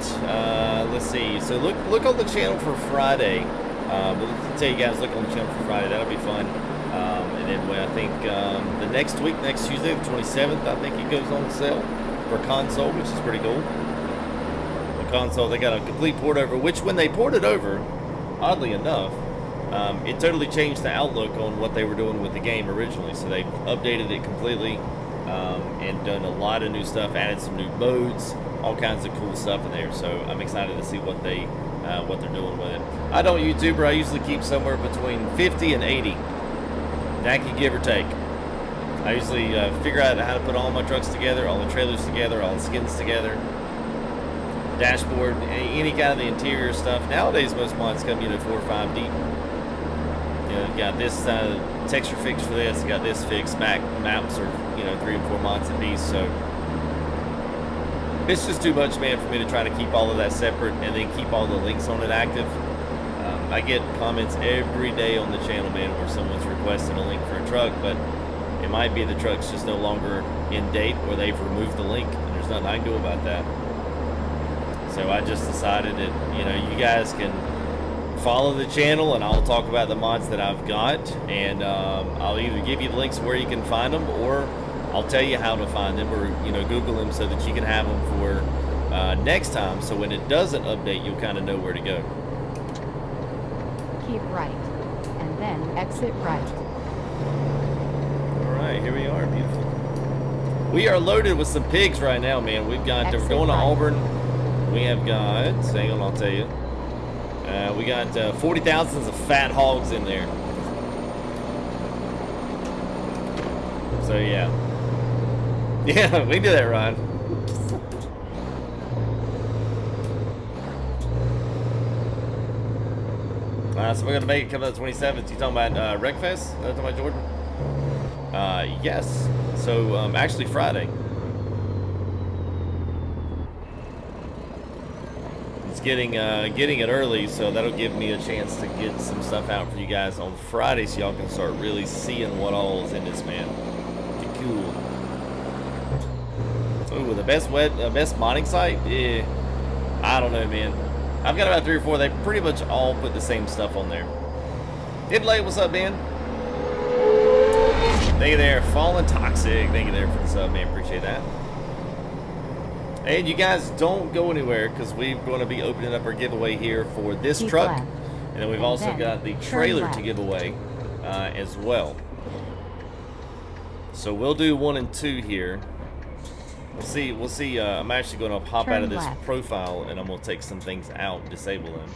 Let's see. So look on the channel for Friday. We'll tell you guys, look on the channel for Friday. That'll be fun. And then when I think the next week, next Tuesday, the 27th, I think it goes on sale for console, which is pretty cool. Console, they got a complete port over, which when they ported over, oddly enough, it totally changed the outlook on what they were doing with the game originally. So they updated it completely and done a lot of new stuff, added some new modes, all kinds of cool stuff in there. So I'm excited to see what they're doing with it. I don't YouTuber. I usually keep somewhere between 50 and 80. That can give or take. I usually figure out how to put all my trucks together, all the trailers together, all the skins together. Dashboard, any kind of the interior stuff. Nowadays, most mods come, 4 or 5 deep. You got this texture fix for this, got this fix. Maps are, 3 and 4 mods a piece. So it's just too much, man, for me to try to keep all of that separate and then keep all the links on it active. I get comments every day on the channel, man, where someone's requesting a link for a truck, but it might be the truck's just no longer in date or they've removed the link, and there's nothing I can do about that. So I just decided that, you guys can follow the channel and I'll talk about the mods that I've got, and I'll either give you the links where you can find them, or I'll tell you how to find them, or, Google them so that you can have them for next time. So when it doesn't update, you'll kind of know where to go. Keep right, and then exit right. All right, here we are, beautiful. We are loaded with some pigs right now, man. We've got, we're going to Auburn. We have got, hang on, I'll tell you. We got 40,000 of fat hogs in there. So, yeah. Yeah, we can do that, Ryan. So we're going to make it come out the 27th. You talking about Wreckfest? Is that talking about Jordan? Yes. So, actually Friday. just getting it early, so that'll give me a chance to get some stuff out for you guys on Friday, so y'all can start really seeing what all is in this, man. Be cool. Ooh, the best modding site? Yeah, I don't know, man. I've got about 3 or 4. They pretty much all put the same stuff on there. Hidlay, what's up, man? Thank you there, Fallen Toxic. Thank you there for the sub, man. Appreciate that. And you guys don't go anywhere, because we're going to be opening up our giveaway here for this Keep truck. left. And then we've And also then got the turn trailer left. to give away as well. So we'll do 1 and 2 here. We'll see. I'm actually going to hop Turn out of this left. profile, and I'm going to take some things out and disable them,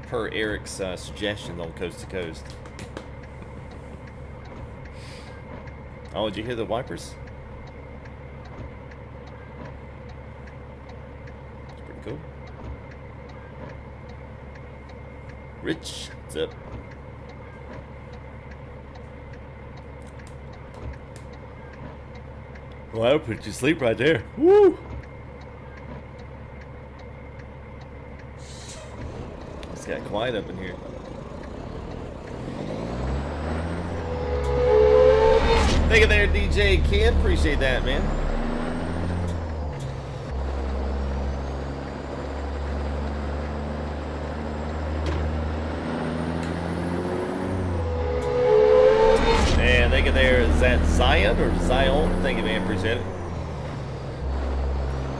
per Eric's suggestion on Coast to Coast. Oh, did you hear the wipers? That's pretty cool. Rich, what's up? Well, that'll put you to sleep right there. Woo! It's got quiet up in here. Thank you there, DJ Ken. Appreciate that, man. And thank you there. Is that Zion or Zion? Thank you, man. Appreciate it.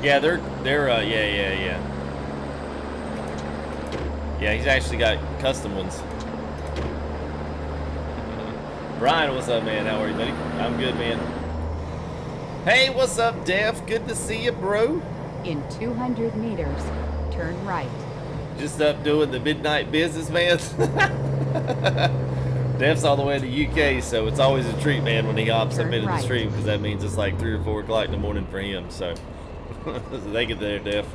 Yeah, they're yeah. Yeah, he's actually got custom ones. Brian, what's up, man? How are you, buddy? I'm good, man. Hey, what's up, Def? Good to see you, bro. In 200 meters, turn right. Just up doing the midnight business, man. Def's all the way to the UK, so it's always a treat, man, when he hops up Turn into the right. stream, because that means it's like 3 or 4 o'clock in the morning for him, so. So they get there, Def.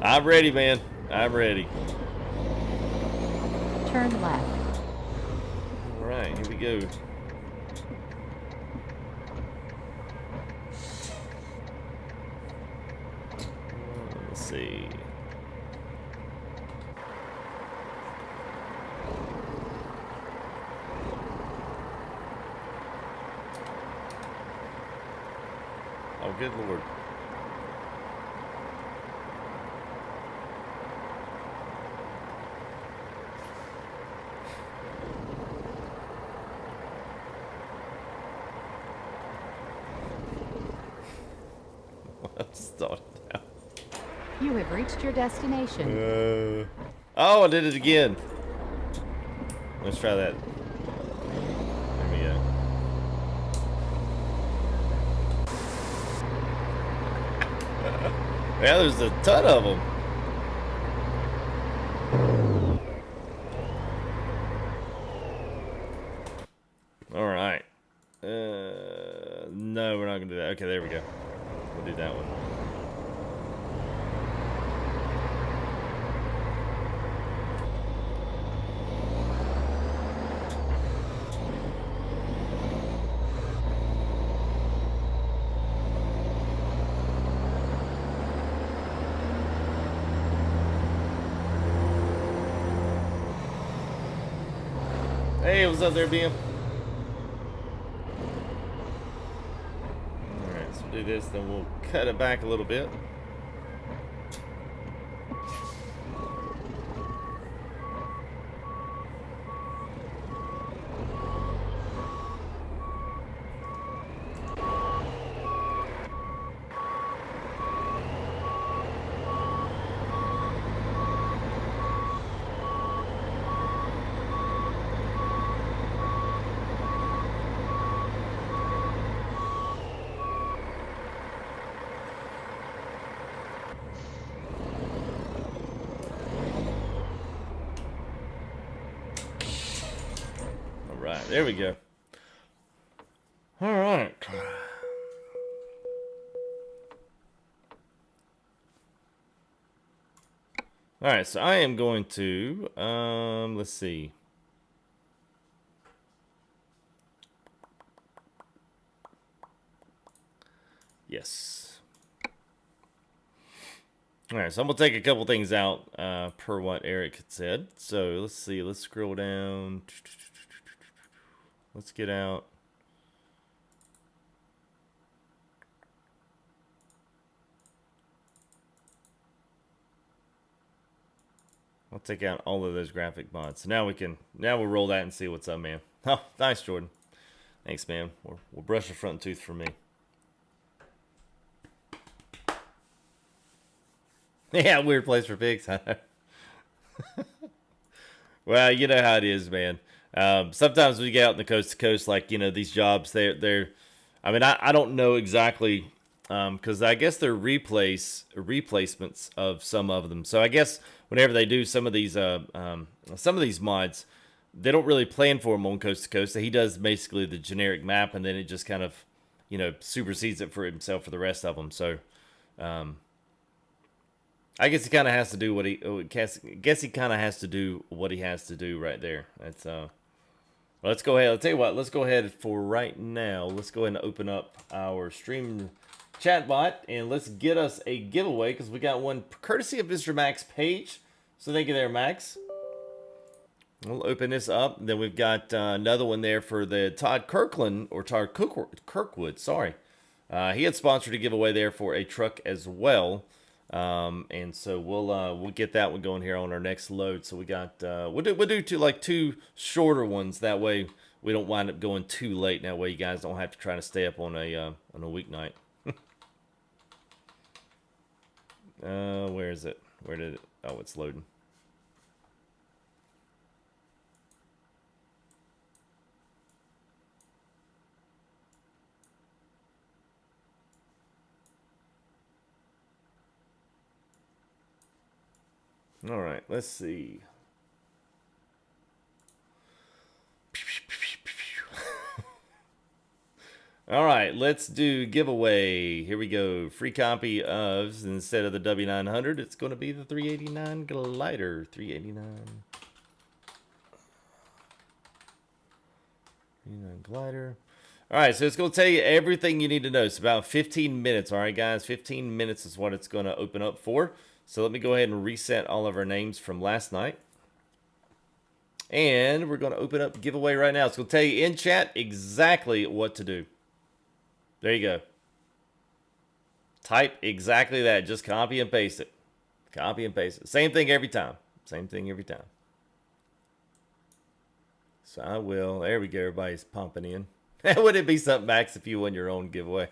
I'm ready, man. I'm ready. Turn left. All right, here we go. Let's see. Oh, good Lord. Started now. You have reached your destination. Oh, I did it again. Let's try that. There we go. Yeah, there's a ton of them. All right. No, we're not gonna do that. Okay, there we go. We'll do that one. Hey, what's up there, BM? Alright, so we'll do this, then we'll cut it back a little bit. Alright, there we go. Alright. Alright, so I am going to, let's see. Yes. All right, so I'm gonna take a couple things out per what Eric had said. So let's see. Let's scroll down. Let's get out. I'll take out all of those graphic mods. So now we'll roll that and see what's up, man. Oh, nice, Jordan. Thanks, man. We'll brush the front tooth for me. Yeah, weird place for pigs. Well, you know how it is, man. Sometimes we get out in the coast to coast, like, you know, these jobs, I mean, I don't know exactly, because I guess they're replacements of some of them. So I guess whenever they do some of these mods, they don't really plan for them on coast to coast. So he does basically the generic map, and then it just kind of, you know, supersedes it for himself for the rest of them. So, I guess he kind of has to do what he kind of has to do what he has to do right there. That's let's go ahead. I'll tell you what. Let's go ahead for right now. Let's go ahead and open up our stream chat bot and let's get us a giveaway because we got one courtesy of Mr. Max Page. So thank you there, Max. We'll open this up. Then we've got another one there for the Todd Kirkwood. Sorry, he had sponsored a giveaway there for a truck as well. And so we'll get that one going here on our next load. So we got we'll do two shorter ones. That way we don't wind up going too late. That way you guys don't have to try to stay up on a weeknight. Where is it? Where did it? Oh, it's loading. All right, let's see. All right, let's do giveaway. Here we go. Free copy of, instead of the W900, it's going to be the 389 glider. 389 glider. All right, so it's going to tell you everything you need to know. It's about 15 minutes. All right, guys, 15 minutes is what it's going to open up for. So let me go ahead and reset all of our names from last night. And we're going to open up giveaway right now. It's going to tell you in chat exactly what to do. There you go. Type exactly that. Just copy and paste it. Copy and paste it. Same thing every time. Same thing every time. So I will. There we go. Everybody's pumping in. Would it be something, Max, if you won your own giveaway?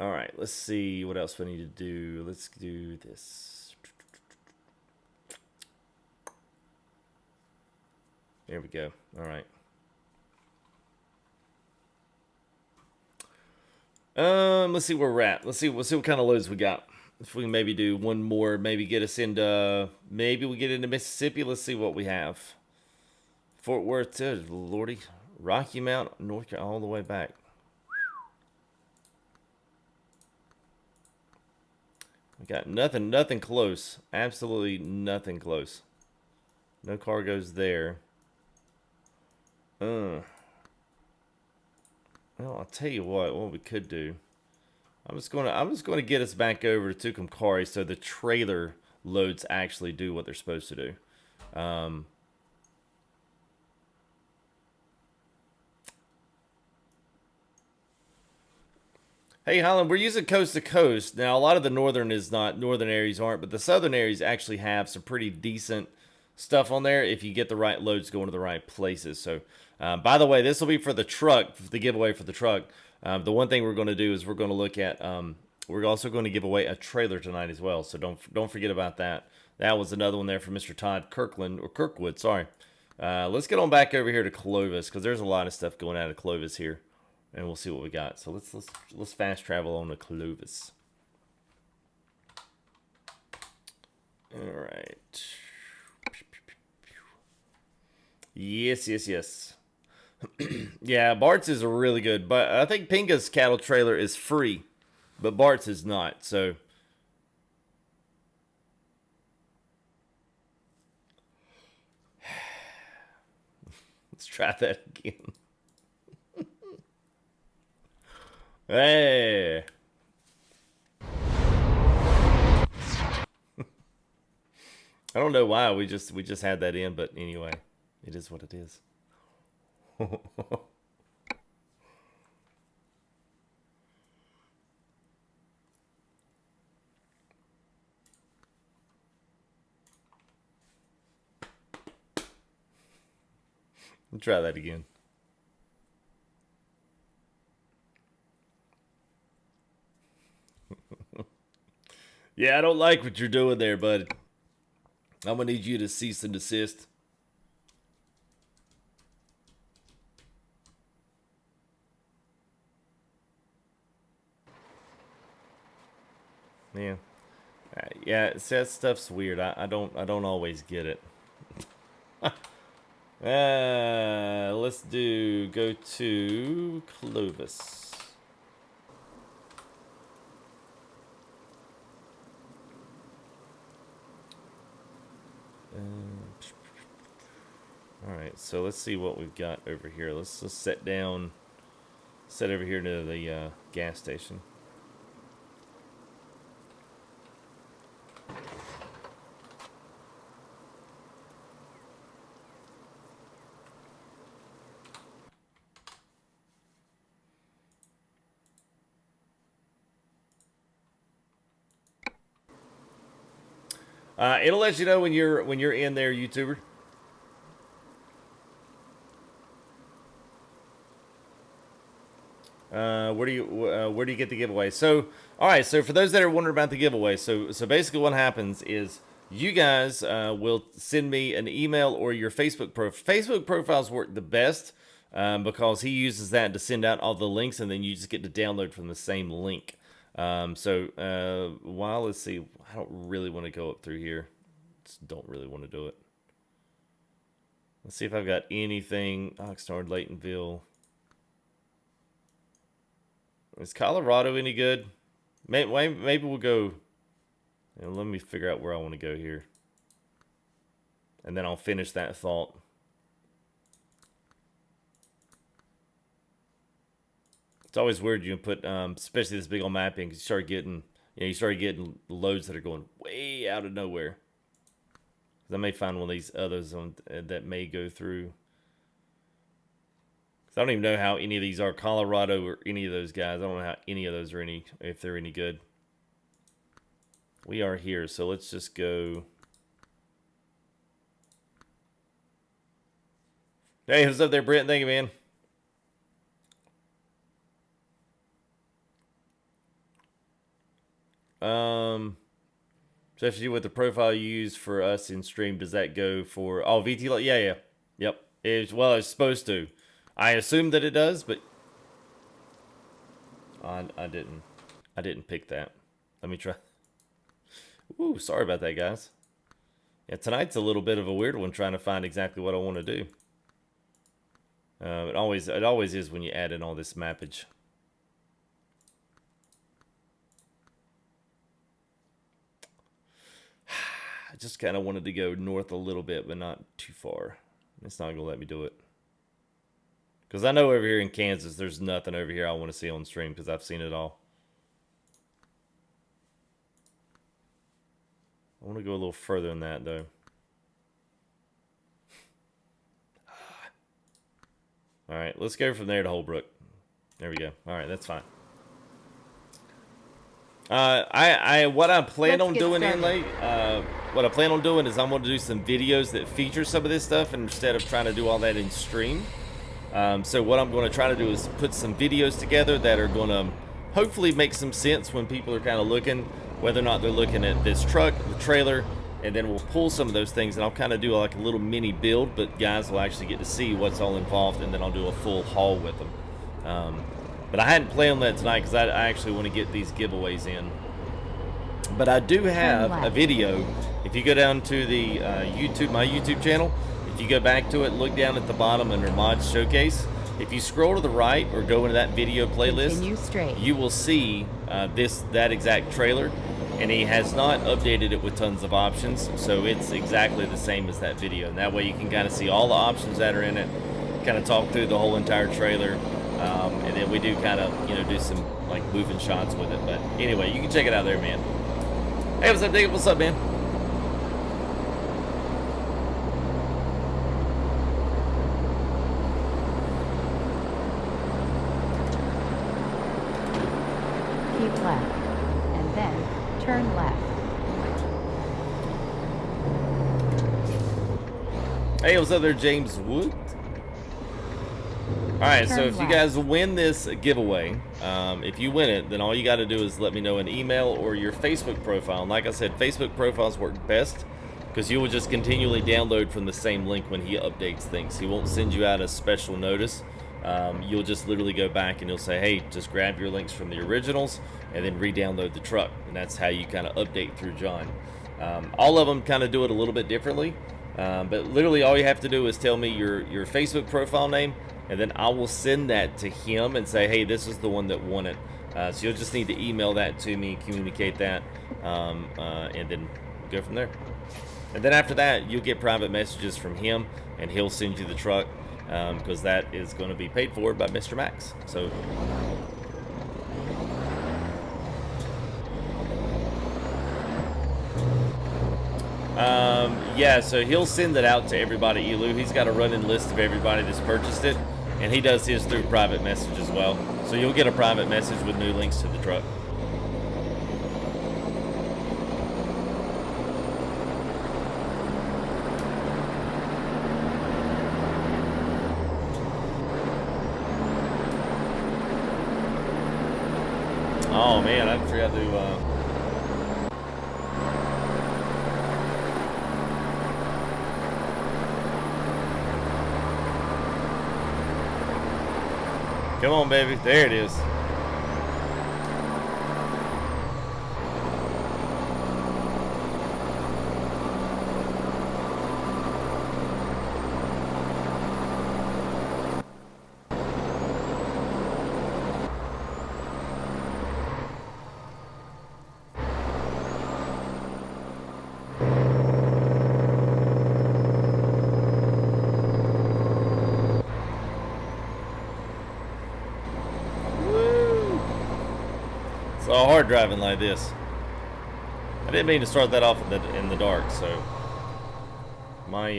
All right, let's see what else we need to do. Let's do this. There we go. All right. Let's see where we're at. Let's see what kind of loads we got. If we can maybe do one more, maybe get us into, maybe we get into Mississippi. Let's see what we have. Fort Worth to Lordy, Rocky Mount, North Carolina, all the way back. We got nothing close. Absolutely nothing close. No cargoes there. Well, I'll tell you what we could do. I'm just gonna get us back over to Tucumcari so the trailer loads actually do what they're supposed to do. Hey, Holland, we're using coast to coast. Now, a lot of the northern areas aren't, but the southern areas actually have some pretty decent stuff on there if you get the right loads going to the right places. So, by the way, this will be for the truck, the giveaway for the truck. The one thing we're going to do is we're going to look at, we're also going to give away a trailer tonight as well. So don't forget about that. That was another one there from Mr. Todd Kirkwood, sorry. Let's get on back over here to Clovis because there's a lot of stuff going out of Clovis here. And we'll see what we got. So let's fast travel on to Clovis. All right. Yes. Yeah, Bart's is a really good, but I think Pinga's cattle trailer is free, but Bart's is not. So let's try that again. Hey. I don't know why we just had that in, but anyway, it is what it is. Try that again. Yeah, I don't like what you're doing there, bud. I'm gonna need you to cease and desist. Yeah, yeah. That stuff's weird. I don't always get it. Let's go to Clovis. All right, so let's see what we've got over here. Let's just set over here near the gas station. It'll let you know when you're in there, YouTuber. Where do you get the giveaway? So, all right. So for those that are wondering about the giveaway, so basically what happens is you guys will send me an email or your Facebook profile. Facebook profiles work the best because he uses that to send out all the links, and then you just get to download from the same link. Let's see. I don't really want to go up through here. Just don't really want to do it. Let's see if I've got anything. Oxnard, Laytonville. Is Colorado any good? Maybe we'll go. Let me figure out where I want to go here. And then I'll finish that thought. It's always weird you can put, especially this big old mapping, because you start getting loads that are going way out of nowhere. I may find one of these others that may go through. I don't even know how any of these are. Colorado or any of those guys. I don't know how any of those are if they're any good. We are here, so let's just go. Hey, what's up there, Brent? Thank you, man. Especially with the profile you use for us in stream, does that go for VT? Yeah. Yep. It's supposed to. I assume that it does, but I didn't pick that. Let me try. Ooh, sorry about that, guys. Yeah, tonight's a little bit of a weird one, trying to find exactly what I want to do. It always is when you add in all this mappage. I just kind of wanted to go north a little bit, but not too far. It's not going to let me do it. Because I know over here in Kansas, there's nothing over here I want to see on stream because I've seen it all. I want to go a little further than that, though. All right, let's go from there to Holbrook. There we go. All right, that's fine. What I plan on doing what I plan on doing is I'm going to do some videos that feature some of this stuff instead of trying to do all that in stream. So what I'm going to try to do is put some videos together that are going to hopefully make some sense when people are kind of looking, whether or not they're looking at this truck, the trailer, and then we'll pull some of those things and I'll kind of do like a little mini build, but guys will actually get to see what's all involved, and then I'll do a full haul with them. But I hadn't planned on that tonight because I actually want to get these giveaways in. But I do have a video. If you go down to the my YouTube channel, if you go back to it, look down at the bottom under Mods Showcase. If you scroll to the right or go into that video playlist, you will see that exact trailer. And he has not updated it with tons of options, so it's exactly the same as that video. And that way you can kind of see all the options that are in it, kind of talk through the whole entire trailer. And then we do kind of, you know, do some like moving shots with it. But anyway, you can check it out there, man. Hey, what's up, Dick? What's up, man? Keep left, and then turn left. Hey, what's up there, James Wood? All right, so if you guys win this giveaway, if you win it, then all you got to do is let me know an email or your Facebook profile. And like I said, Facebook profiles work best because you will just continually download from the same link when he updates things. He won't send you out a special notice. You'll just literally go back and he'll say, hey, just grab your links from the originals and then re-download the truck. And that's how you kind of update through John. All of them kind of do it a little bit differently. But literally all you have to do is tell me your Facebook profile name, and then I will send that to him and say, hey, this is the one that won it. So you'll just need to email that to me, communicate that, and then go from there. And then after that, you'll get private messages from him, and he'll send you the truck, because that is going to be paid for by Mr. Max. So yeah, so he'll send it out to everybody, Elu. He's got a running list of everybody that's purchased it, and he does his through private message as well. So you'll get a private message with new links to the truck. Oh man, I forgot to come on, baby. There it is. It's all hard driving like this. I didn't mean to start that off in the dark, so my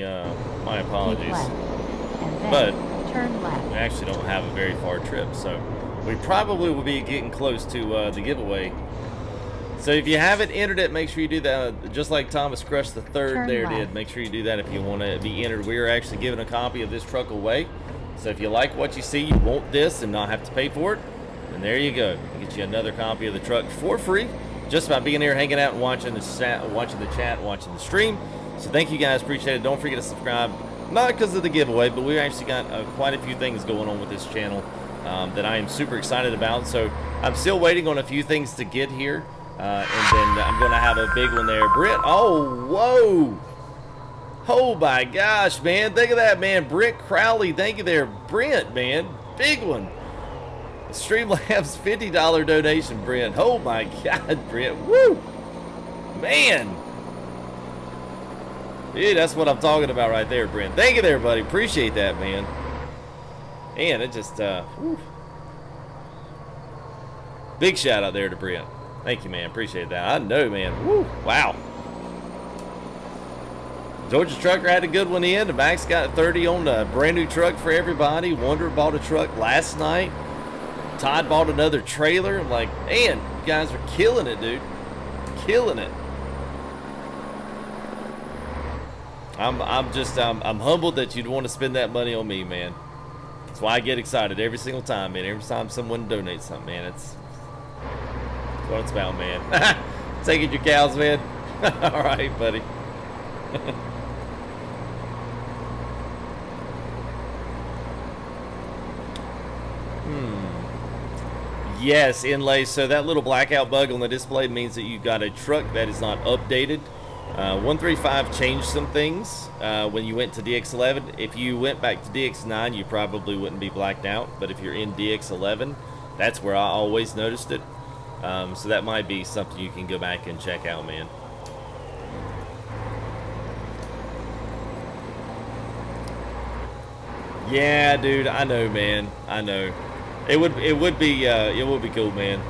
apologies. Left, and then But turn left. we actually don't have a very far trip, so we probably will be getting close to the giveaway. So if you haven't entered it, make sure you do that. Just like Thomas Crush the Third there did. Make sure you do that if you want to be entered. We are actually giving a copy of this truck away. So if you like what you see, you want this and not have to pay for it, and there you go. Get you another copy of the truck for free, just by being here, hanging out, and watching the chat, watching the stream. So thank you guys, appreciate it. Don't forget to subscribe, not because of the giveaway, but we've actually got quite a few things going on with this channel that I am super excited about. So I'm still waiting on a few things to get here, and then I'm going to have a big one there. Brent, oh, whoa. Oh my gosh, man. Think of that, man. Brent Crowley, thank you there. Brent, man. Big one. Streamlabs $50 donation, Brent. Oh my God, Brent. Woo! Man. Dude, that's what I'm talking about right there, Brent. Thank you there, buddy. Appreciate that, man. And it just, whew. Big shout out there to Brent. Thank you, man. Appreciate that. I know, man. Woo! Wow. Georgia Trucker had a good one in. Max got 30 on a brand new truck for everybody. Wonder bought a truck last night. Todd bought another trailer. I'm like, man, you guys are killing it, dude. Killing it. I'm humbled that you'd want to spend that money on me, man. That's why I get excited every single time, man. Every time someone donates something, man. That's what it's about, man. Taking your cows, man. All right, buddy. Yes, inlay. So that little blackout bug on the display means that you've got a truck that is not updated. 135 changed some things when you went to DX11. If you went back to DX9, you probably wouldn't be blacked out. But if you're in DX11, that's where I always noticed it. So that might be something you can go back and check out, man. Yeah, dude, I know, man. I know. It would be cool, man.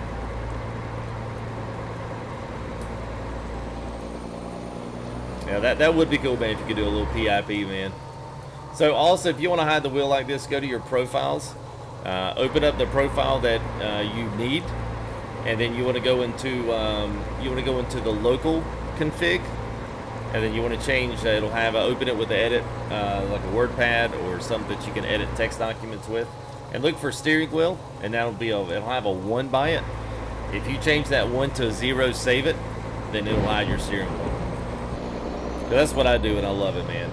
Yeah, that would be cool, man, if you could do a little PIP, man. So also, if you want to hide the wheel like this, go to your profiles, open up the profile that you need, and then you want to go into the local config, and then you want to change. It'll have open it with the edit, like a WordPad or something that you can edit text documents with, and look for steering wheel, and it'll have a 1 by it. If you change that 1 to a 0, save it, then it'll hide your steering wheel. So that's what I do, and I love it, man.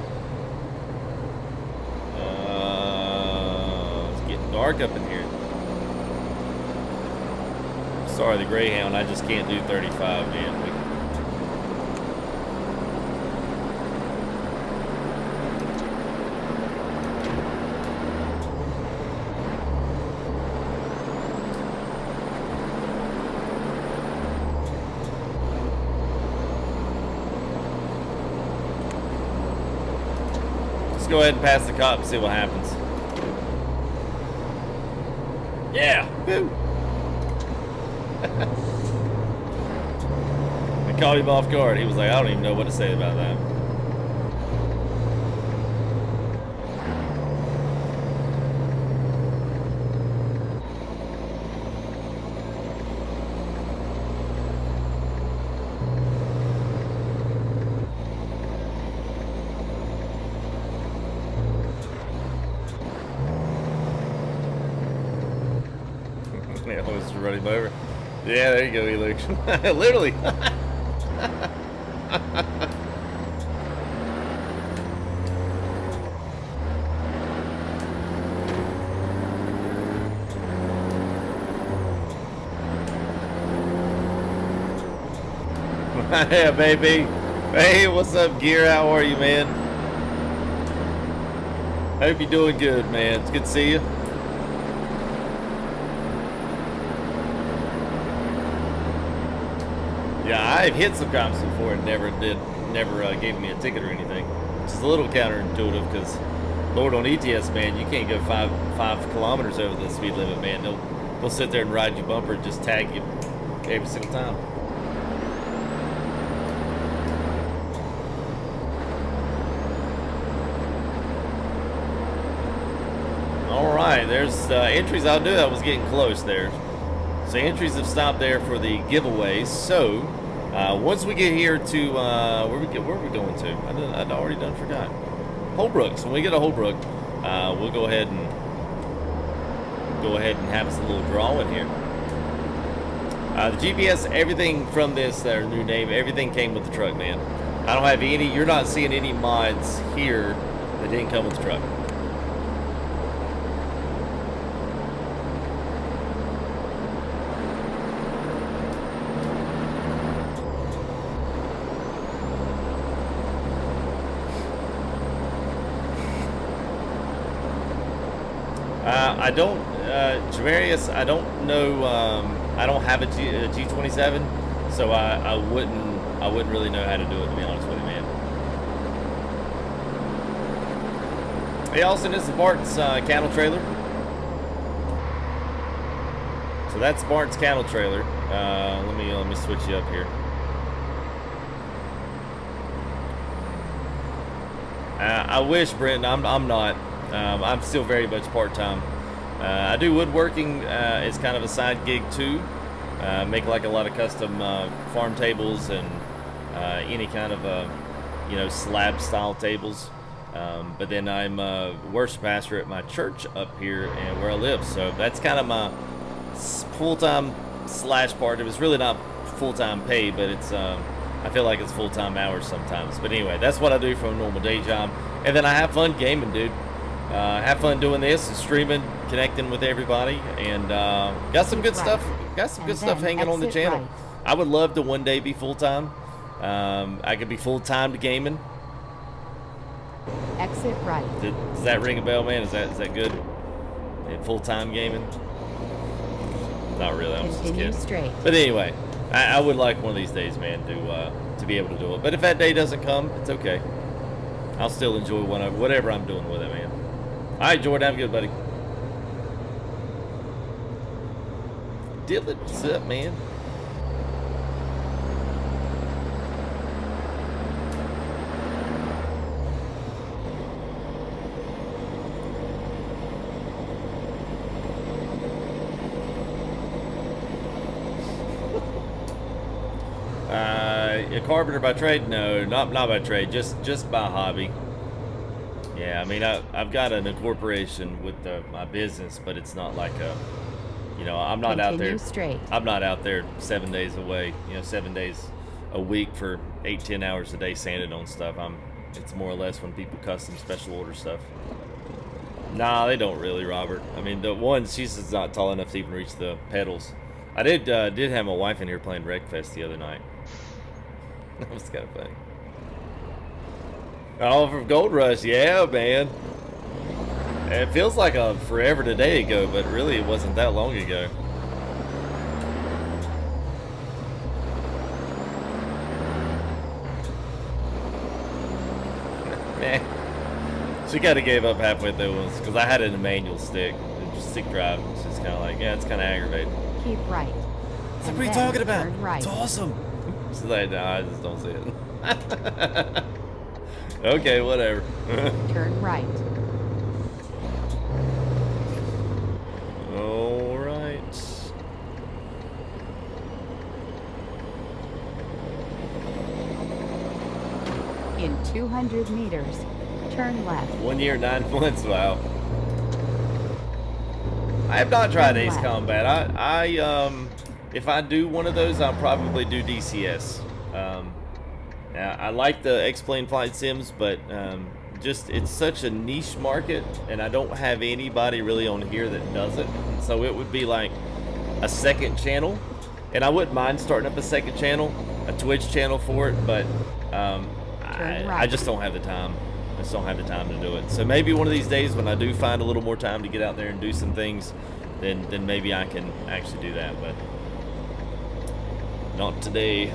It's getting dark up in here. Sorry, the Greyhound, I just can't do 35, man. Go ahead and pass the cop and see what happens. Yeah! Woo! I caught him off guard. He was like, I don't even know what to say about that. Run him over. Yeah, there you go, Elix. Literally. Yeah, baby. Hey, what's up, Gear? How are you, man? Hope you're doing good, man. It's good to see you. Yeah, I've hit some cops before and never gave me a ticket or anything. Which is a little counterintuitive because, Lord, on ETS, man, you can't go 5 kilometers over the speed limit, man. They'll sit there and ride your bumper and just tag you every single time. All right, there's entries. I'll do that. I was getting close there. So entries have stopped there for the giveaways. So once we get here to where are we going to? I'd already forgot. Holbrook. So when we get to Holbrook, we'll go ahead and have us a little draw in here. The GPS, everything from this new name, everything came with the truck, man. I don't have any. You're not seeing any mods here that didn't come with the truck. I don't, Jamarius, I don't know, I don't have a G27, so I wouldn't really know how to do it, to be honest with you, man. Hey, Austin, this is Bart's cattle trailer. So that's Bart's cattle trailer. Let me switch you up here. I wish, Brenton, I'm not. I'm still very much part-time. I do woodworking as kind of a side gig too. Make like a lot of custom farm tables and any kind of slab style tables. But then I'm a worship pastor at my church up here and where I live. So that's kind of my full-time / part. It was really not full-time pay, but it's I feel like it's full-time hours sometimes. But anyway, that's what I do for a normal day job. And then I have fun gaming, dude. Have fun doing this and streaming, connecting with everybody, and got some good stuff. Got some good stuff hanging on the channel. Right. I would love to one day be full-time. I could be full-time to gaming. Exit right. Does that ring a bell, man? Is that good? Full-time gaming? Not really. I'm just kidding. Straight. But anyway, I would like one of these days, man, to be able to do it. But if that day doesn't come, it's okay. I'll still enjoy whatever I'm doing with it, man. All right, Jordan, have a good, buddy. Dylan, what's up, man? A carpenter by trade? No, not by trade. Just by hobby. Yeah, I mean, I've got an incorporation with my business, but it's not like a, you know, I'm not out there. Straight. I'm not out there 7 days away. You know, 7 days a week for 8-10 hours a day sanding on stuff. It's more or less when people custom special order stuff. Nah, they don't really, Robert. I mean, the one, she's just not tall enough to even reach the pedals. I did have my wife in here playing Wreckfest the other night. That was kind of funny. Oh, from Gold Rush, yeah, man. It feels like a forever today ago, but really it wasn't that long ago. Man, she kind of gave up halfway through once because I had it in a manual stick, just stick drive. It's just kind of like, yeah, it's kind of aggravating. Keep right. So what are you talking about? Right. It's awesome. She's like, nah, I just don't see it. Okay, whatever. Turn right. All right. In 200 meters, turn left. 1 year, 9 months. Wow. I have not tried Ace Combat. If I do one of those, I'll probably do DCS. I like the X-Plane flight sims, but just it's such a niche market, and I don't have anybody really on here that does it. So it would be like a second channel, and I wouldn't mind starting up a second channel, a Twitch channel for it, but I just don't have the time. I just don't have the time to do it. So maybe one of these days when I do find a little more time to get out there and do some things, then maybe I can actually do that, but not today.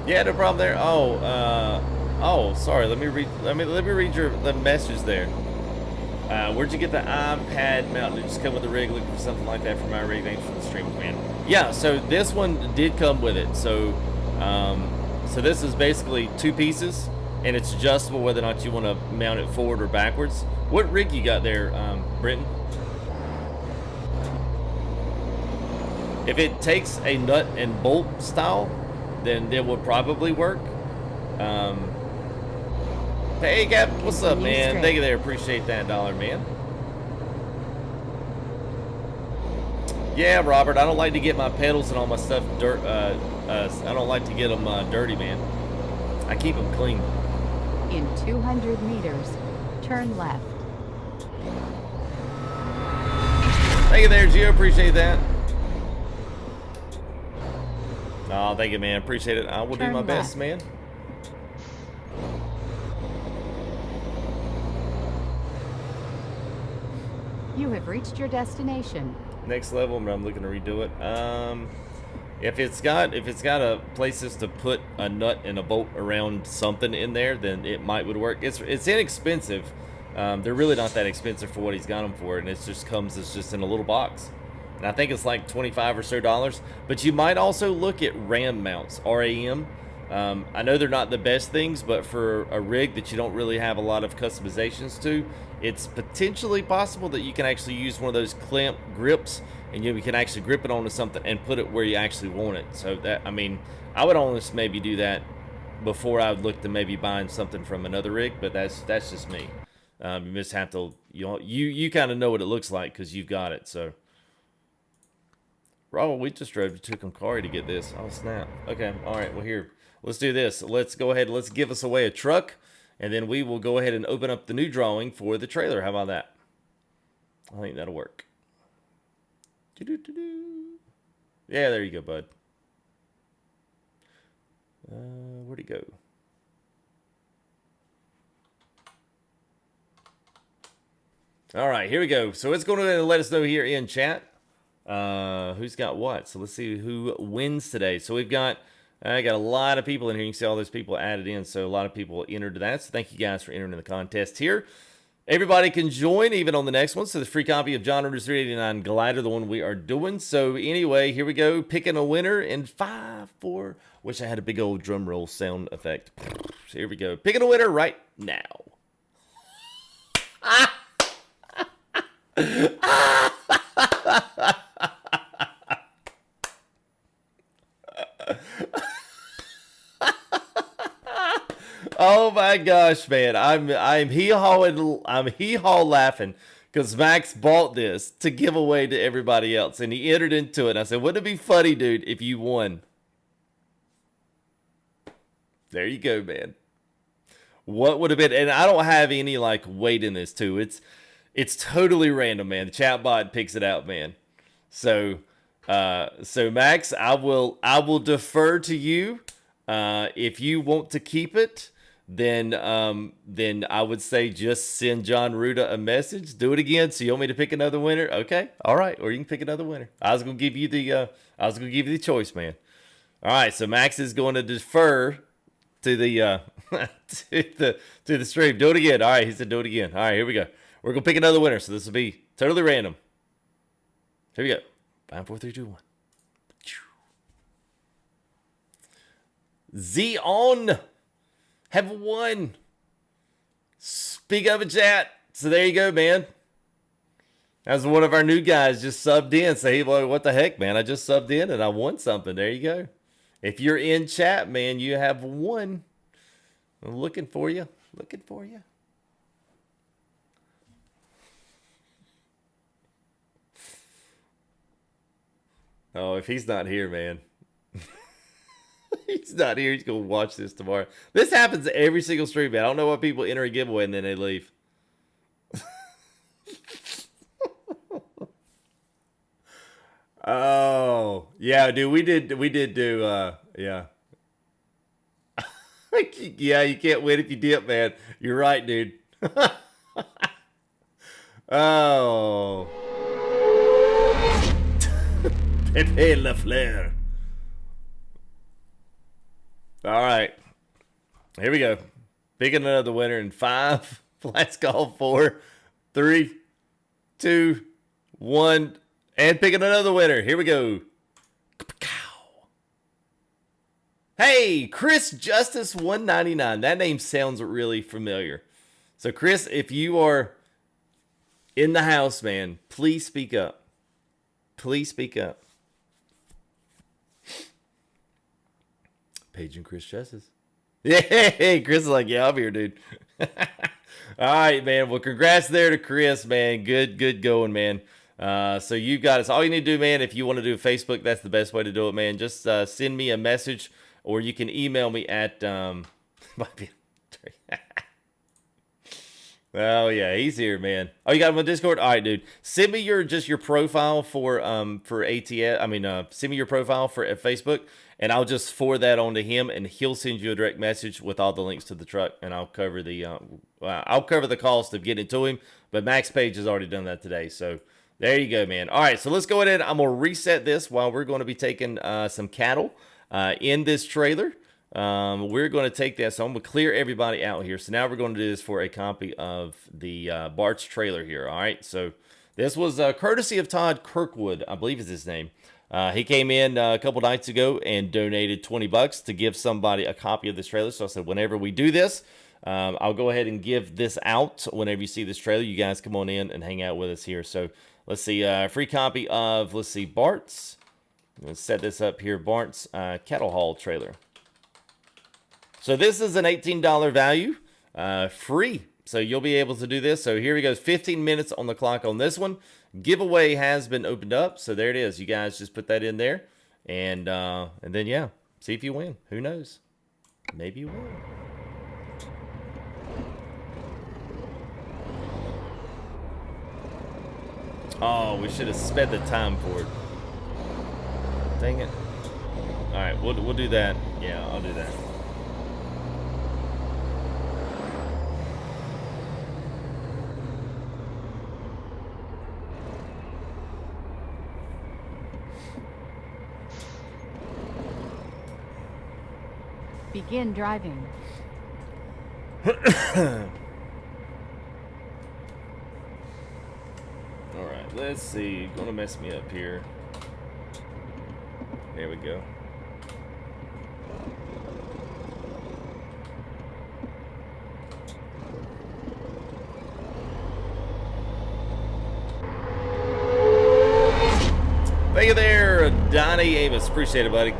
Yeah, no problem there. Oh, sorry. Let me read the message there. Where'd you get the iPad mount? Did it just come with the rig? Looking for something like that for my rig. Thanks for the streams, man. Yeah, so this one did come with it. So, so this is basically 2 pieces, and it's adjustable whether or not you want to mount it forward or backwards. What rig you got there, Britton? If it takes a nut and bolt style, then it would probably work. Hey, Cap, what's up, man? Thank you there. Appreciate that $1, man. Yeah, Robert, I don't like to get my pedals and all my stuff dirt. I don't like to get them dirty, man. I keep them clean. In 200 meters, turn left. Thank you there, Gio. Appreciate that. Oh, thank you, man. Appreciate it. I will do my best, man. You have reached your destination. Next level, but I'm looking to redo it. If it's got a places to put a nut and a bolt around something in there, then it would work. It's inexpensive. They're really not that expensive for what he's got them for, and it just comes as just in a little box. And I think it's like $25 or so. But you might also look at RAM mounts, RAM. I know they're not the best things, but for a rig that you don't really have a lot of customizations to, it's potentially possible that you can actually use one of those clamp grips, and you can actually grip it onto something and put it where you actually want it. So that, I mean, I would almost maybe do that before I would look to maybe buying something from another rig, but that's just me. You just have to, you kind of know what it looks like because you've got it. So, Raul, we just drove to Tucumcari to get this. Oh snap! Okay, all right. Well, here, let's do this. Let's go ahead. Let's give us away a truck, and then we will go ahead and open up the new drawing for the trailer. How about that? I think that'll work. Yeah, there you go, bud. Where'd he go? All right, here we go. So it's going to let us know here in chat who's got what. So let's see who wins today. So we've got I got a lot of people in here. You can see all those people added in, so a lot of people entered that. So thank you guys for entering in the contest here. Everybody can join, even on the next one. So the free copy of John Ruda's 389 Glider, the one we are doing. So anyway, here we go. Picking a winner in 5, 4. Wish I had a big old drum roll sound effect. So here we go. Picking a winner right now. Oh my gosh, man! I'm hee-haw laughing because Max bought this to give away to everybody else, and he entered into it. And I said, "Wouldn't it be funny, dude, if you won?" There you go, man. What would have been? And I don't have any like weight in this too. It's totally random, man. The chat bot picks it out, man. So Max, I will defer to you. If you want to keep it, then I would say just send John Ruda a message. Do it again. So you want me to pick another winner? Okay, all right. Or you can pick another winner. I was gonna give you the choice, man. All right. So Max is going to defer to the to the stream. Do it again. All right. He said do it again. All right. Here we go. We're gonna pick another winner. So this will be totally random. Here we go. 5, 4, 3, 2, 1. Zeon have won. Speak of a chat. So there you go, man. As one of our new guys just subbed in. Say, hey, boy, what the heck, man? I just subbed in and I won something. There you go. If you're in chat, man, you have won. I'm looking for you. Looking for you. Oh, if he's not here, man. He's not here. He's going to watch this tomorrow. This happens every single stream, man. I don't know why people enter a giveaway and then they leave. Oh, yeah, dude. We did do, yeah. Yeah, you can't win if you dip, man. You're right, dude. Oh. Pepe LaFleur. All right. Here we go. Picking another winner in 5. Last call 4, 3, 2, 1. And picking another winner. Here we go. Hey, Chris Justice 199. That name sounds really familiar. So, Chris, if you are in the house, man, please speak up. Please speak up. Paige and Chris Justice. Yeah, hey, Chris is like, yeah, I'm here, dude. All right, man. Well, congrats there to Chris, man. Good going, man. So you got us. All you need to do, man, if you want to do Facebook, that's the best way to do it, man. Just send me a message, or you can email me at oh yeah, he's here, man. Oh, you got him on Discord? All right, dude. Send me your profile for ATS. I mean, send me your profile for Facebook, and I'll just forward that on to him, and he'll send you a direct message with all the links to the truck, and I'll cover the cost of getting it to him. But Max Page has already done that today, so there you go, man. All right, so let's go ahead. I'm gonna reset this while we're going to be taking some cattle in this trailer. We're going to take that, so I'm going to clear everybody out here. So now we're going to do this for a copy of the Bart's trailer here, all right? So this was courtesy of Todd Kirkwood, I believe is his name. He came in a couple nights ago and donated $20 to give somebody a copy of this trailer. So I said, whenever we do this, I'll go ahead and give this out. Whenever you see this trailer, you guys come on in and hang out with us here. So let's see, free copy of, let's see, Bart's. Let's set this up here, Bart's cattle haul trailer. So this is an $18 value, free. So you'll be able to do this. So here we go, 15 minutes on the clock on this one. Giveaway has been opened up. So there it is. You guys just put that in there. And then, yeah, see if you win. Who knows? Maybe you will. Oh, we should have spent the time for it. Dang it. All right, we'll do that. Yeah, I'll do that. Begin driving. Alright, let's see. Gonna mess me up here. There we go. Thank you there, Donnie Amos. Appreciate it, buddy.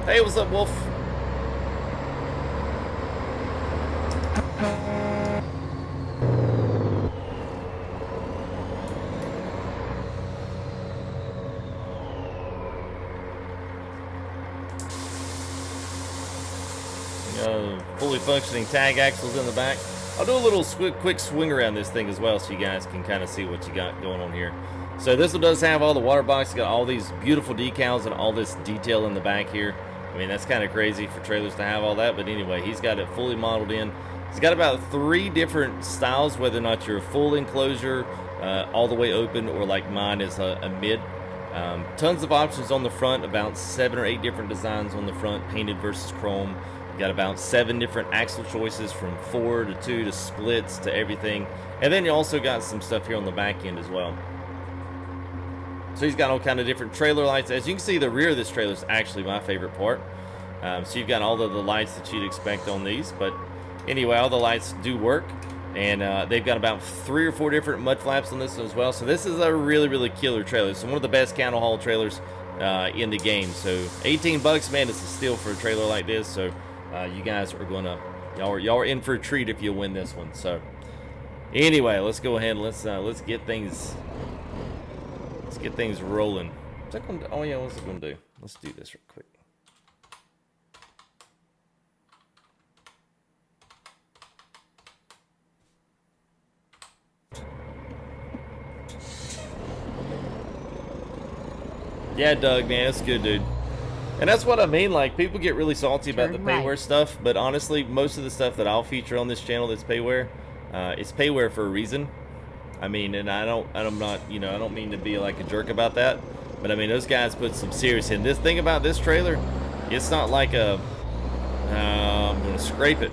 Hey, what's up, Wolf? Fully functioning tag axles in the back. I'll do a little quick swing around this thing as well so you guys can kind of see what you got going on here. So this one does have all the water box. Got all these beautiful decals and all this detail in the back here. I mean, that's kind of crazy for trailers to have all that, but anyway, he's got it fully modeled in. He's got about 3 different styles, whether or not you're a full enclosure, all the way open, or like mine is a mid. Tons of options on the front, about 7 or 8 different designs on the front, painted versus chrome. You got about 7 different axle choices, from 4 to 2 to splits to everything. And then you also got some stuff here on the back end as well. So he's got all kind of different trailer lights. As you can see, the rear of this trailer is actually my favorite part. So you've got all of the lights that you'd expect on these. But anyway, all the lights do work. And they've got about 3 or 4 different mud flaps on this one as well. So this is a really, really killer trailer. So one of the best cattle haul trailers in the game. So 18 bucks, man, it's a steal for a trailer like this. So you guys are gonna, y'all are in for a treat if you win this one. So anyway, let's go ahead and let's get things rolling. What's that gonna do? Oh yeah, what's it gonna do? Let's do this real quick. Yeah, Doug, man, that's good, dude. And that's what I mean. Like, people get really salty about the payware stuff, but honestly, most of the stuff that I'll feature on this channel that's payware, it's payware for a reason. I mean, and I'm not, you know, I don't mean to be like a jerk about that, but I mean, those guys put some serious in. This thing about this trailer, it's not like a, I'm gonna scrape it.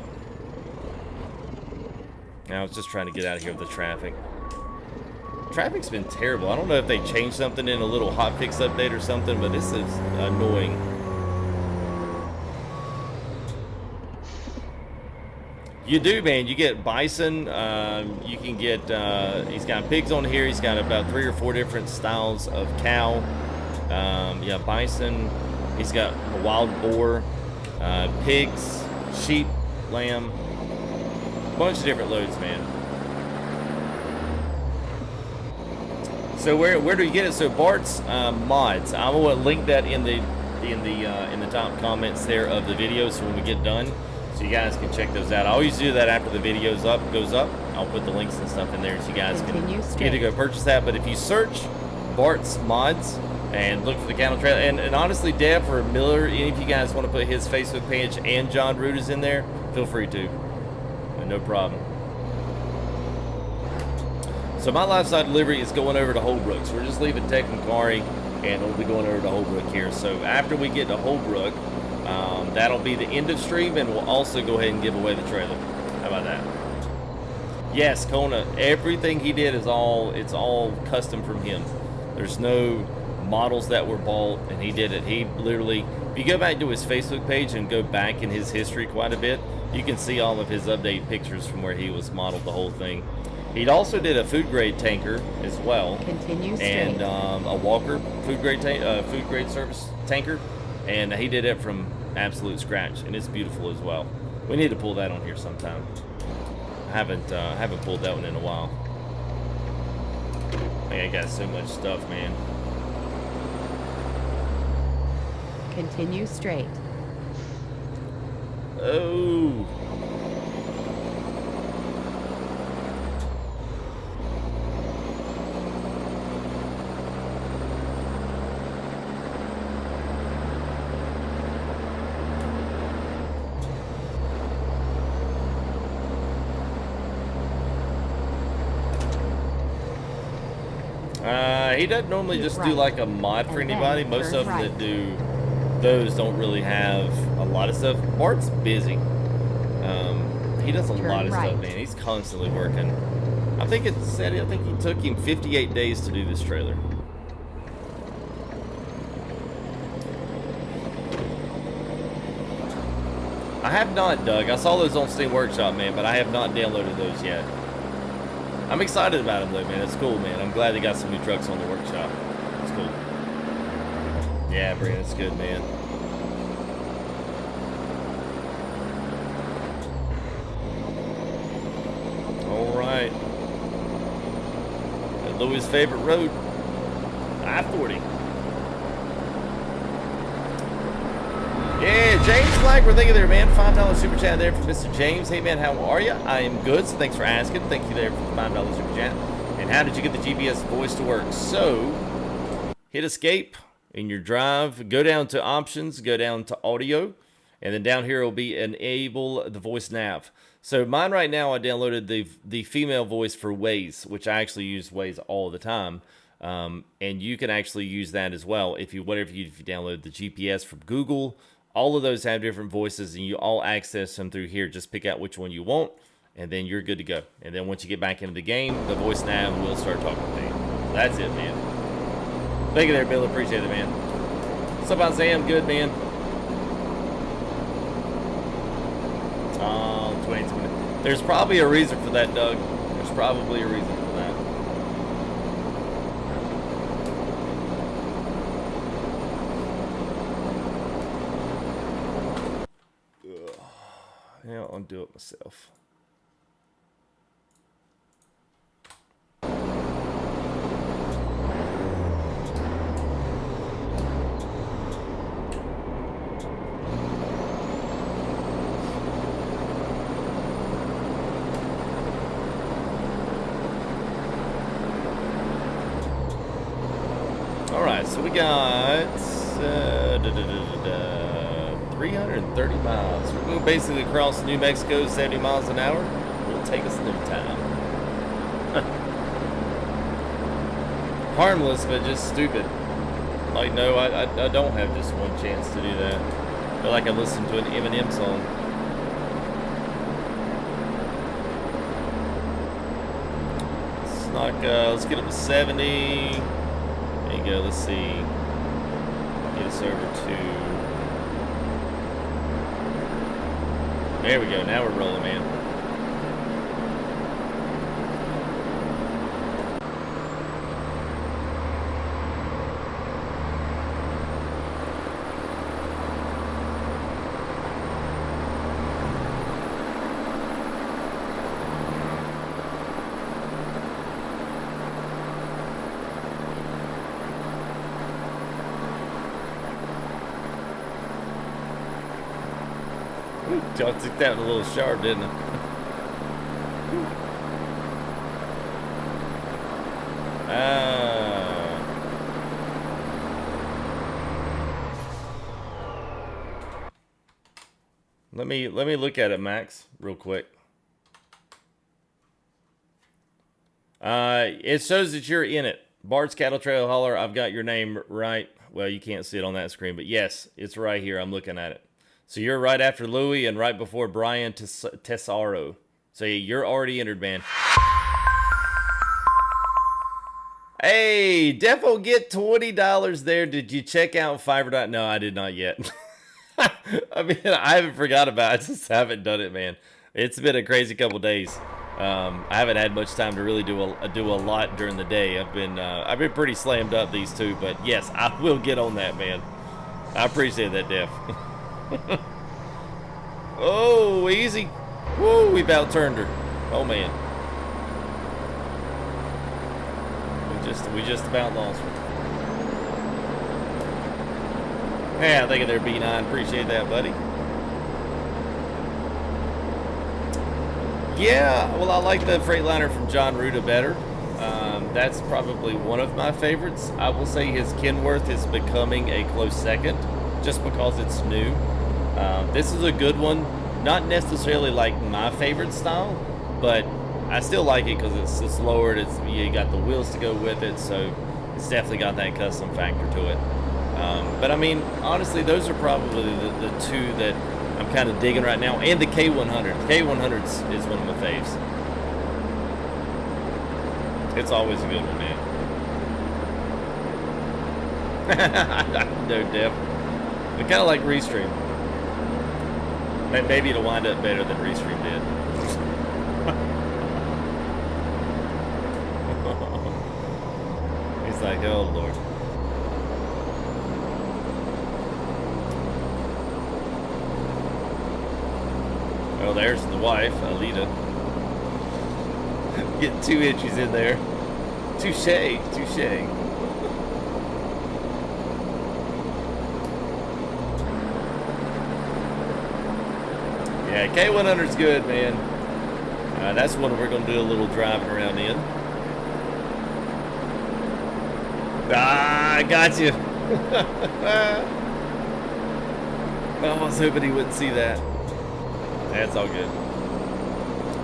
I was just trying to get out of here with the traffic. Traffic's been terrible. I don't know if they changed something in a little hotfix update or something, but this is annoying. You do, man. You get bison. You can get, he's got pigs on here. He's got about 3 or 4 different styles of cow. Yeah, bison. He's got a wild boar, pigs, sheep, lamb. A bunch of different loads, man. So where do you get it? So Bart's mods. I will link that in the top comments there of the video. So when we get done, so you guys can check those out. I always do that after the video goes up. I'll put the links and stuff in there so you guys can either go purchase that. But if you search Bart's mods and look for the cattle trailer, and honestly, Dev or Miller, any of you guys want to put his Facebook page and John Ruda's in there, feel free to. No problem. So my lifestyle delivery is going over to Holbrook. So we're just leaving Tech and Kari, and we'll be going over to Holbrook here. So after we get to Holbrook, that'll be the end of stream, and we'll also go ahead and give away the trailer. How about that? Yes, Kona, everything he did is all custom from him. There's no models that were bought, and he did it. He literally, if you go back to his Facebook page and go back in his history quite a bit, you can see all of his update pictures from where he was modeled the whole thing. He also did a food grade tanker as well, and a Walker food grade service tanker, and he did it from absolute scratch, and it's beautiful as well. We need to pull that on here sometime. I haven't pulled that one in a while. I got so much stuff, man. Continue straight. Oh. He doesn't normally just do like a mod for anybody. Most of them that do those don't really have a lot of stuff. Bart's busy. He does a lot of stuff, man. He's constantly working. I think it said, I think he took him 58 days to do this trailer. I have not, Doug. I saw those on Steam Workshop, man, but I have not downloaded those yet. I'm excited about them, though, man. It's cool, man. I'm glad they got some new trucks on the workshop. It's cool. Yeah, Brandon, it's good, man. All right. Louis' favorite road, I-40. Yeah, James Flag, we're thinking there, man. $5 super chat there from Mr. James. Hey, man, how are you? I am good, so thanks for asking. Thank you there for the $5 super chat. And how did you get the GPS voice to work? So, hit escape in your drive. Go down to options. Go down to audio. And then down here will be enable the voice nav. So mine right now, I downloaded the female voice for Waze, which I actually use Waze all the time. And you can actually use that as well if you download the GPS from Google. All of those have different voices, and you all access them through here. Just pick out which one you want, and then you're good to go. And then once you get back into the game, the voice nav will start talking to you. That's it, man. Thank you there, Bill. Appreciate it, man. What's up, Isaiah? I'm good, man. 22 minutes. There's probably a reason for that, Doug. There's probably a reason for that. Yeah, I'll undo it myself. Alright, so we got 330 miles. We're going to basically cross New Mexico 70 miles an hour. It'll take us no time. Harmless, but just stupid. Like, no, I don't have just one chance to do that. I feel like I listened to an Eminem song. Let's get up to 70. There you go, let's see. Get us over to... There we go, now we're rolling, man. Y'all took that a little sharp, didn't it? Let me look at it, Max, real quick. It shows that you're in it. Bart's Cattle Trail Hauler. I've got your name right. Well, you can't see it on that screen, but yes, it's right here. I'm looking at it. So you're right after Louis and right before Brian Tesaro. So you're already entered, man. Hey, Defo, get $20 there. Did you check out Fiverr? No, I did not yet. I mean, I haven't forgot about it. I just haven't done it, man. It's been a crazy couple days. I haven't had much time to really do a lot during the day. I've been pretty slammed up these two, but yes, I will get on that, man. I appreciate that, Def. Oh, easy. Whoa, we about turned her. Oh, man. We just about lost her. Yeah, thank you there, B9. Appreciate that, buddy. Yeah, well, I like the Freightliner from John Ruda better. That's probably one of my favorites. I will say his Kenworth is becoming a close second, just because it's new. This is a good one. Not necessarily like my favorite style, but I still like it because it's lowered. You got the wheels to go with it, so It's definitely got that custom factor to it. But I mean, honestly, those are probably the two that I'm kind of digging right now. And the K100. The K100 is one of my faves. It's always a good one, man. No, Def. I kind of like Restream. Maybe it'll wind up better than Restream did. He's like, oh, Lord. Well, there's the wife, Alita. Getting 2 inches in there. Touche, touche. Yeah, K100's good, man. That's one we're going to do a little driving around in. Ah, I got you. I was hoping he wouldn't see that. That's all good.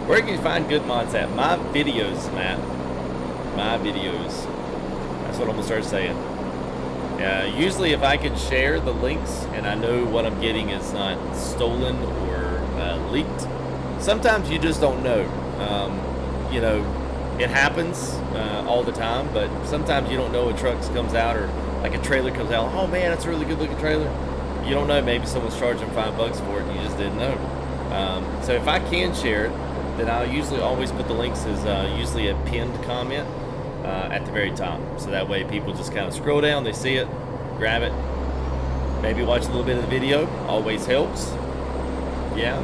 Where can you find good mods at? My videos, Matt. My videos. That's what I'm going to start saying. Usually if I can share the links and I know what I'm getting is not stolen or leaked, sometimes you just don't know. You know, it happens all the time, but sometimes you don't know a truck comes out or like a trailer comes out. Oh man, that's a really good looking trailer. You don't know, maybe someone's charging $5 for it and you just didn't know. So if I can share it, then I'll usually always put the links as usually a pinned comment at the very top. So that way people just kind of scroll down, they see it, grab it, maybe watch a little bit of the video, always helps. Yeah.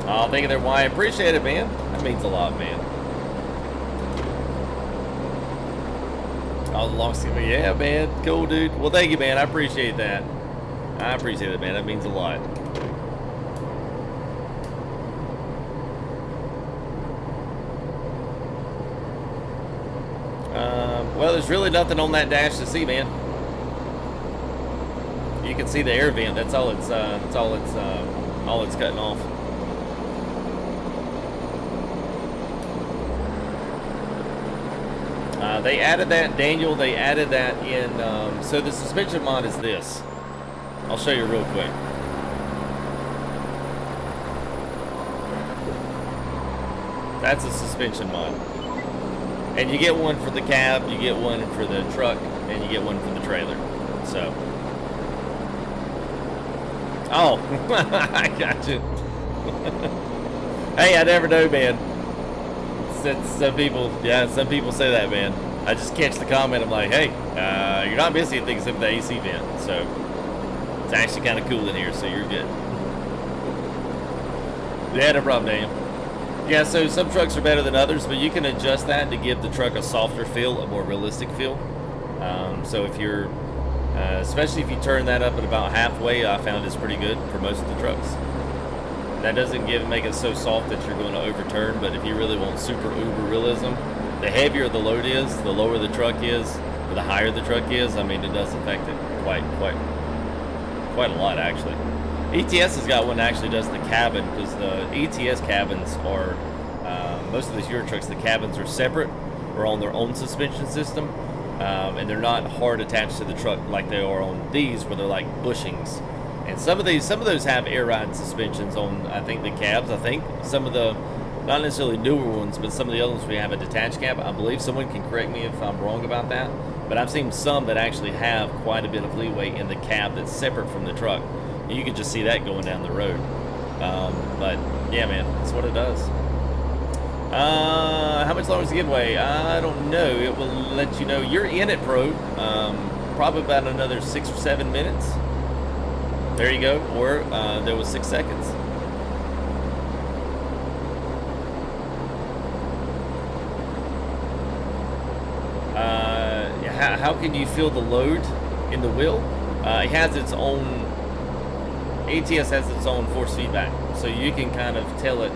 Oh, thank you there, Wyatt. Appreciate it, man. That means a lot, man. Oh, the long scheme. Yeah, man. Cool, dude. Well, thank you, man. I appreciate that. I appreciate it, man. That means a lot. Well, there's really nothing on that dash to see, man. You can see the air vent. That's all it's. all it's cutting off. They added that, Daniel. They added that in. So the suspension mod is this. I'll show you real quick. That's a suspension mod. And you get one for the cab, you get one for the truck, and you get one for the trailer. So. Oh, I got you. Hey, I never know, man. Some people say that, man. I just catch the comment. I'm like, hey, you're not missing anything except the AC vent. So it's actually kind of cool in here, so you're good. Yeah, no problem, Daniel. Yeah, so some trucks are better than others, but you can adjust that to give the truck a softer feel, a more realistic feel. So if you're, especially if you turn that up at about halfway, I found it's pretty good for most of the trucks. That doesn't make it so soft that you're going to overturn, but if you really want super uber realism, the heavier the load is, the lower the truck is, or the higher the truck is. I mean, it does affect it quite a lot, actually. ETS has got one that actually does the cabin, because the ETS cabins are, most of these Euro trucks, the cabins are separate or on their own suspension system, and they're not hard attached to the truck like they are on these, where they're like bushings. And some of those have air ride suspensions on, I think, the cabs. I think some of the, not necessarily newer ones, but some of the other ones we have a detached cab. I believe someone can correct me if I'm wrong about that, but I've seen some that actually have quite a bit of leeway in the cab that's separate from the truck. You can just see that going down the road. But yeah, man, that's what it does. How much longer is the giveaway? I don't know. It will let you know. You're in it, Pro. Probably about another 6 or 7 minutes. There you go. Or there was 6 seconds. How can you feel the load in the wheel? It has its own. ATS has its own force feedback, so you can kind of tell it.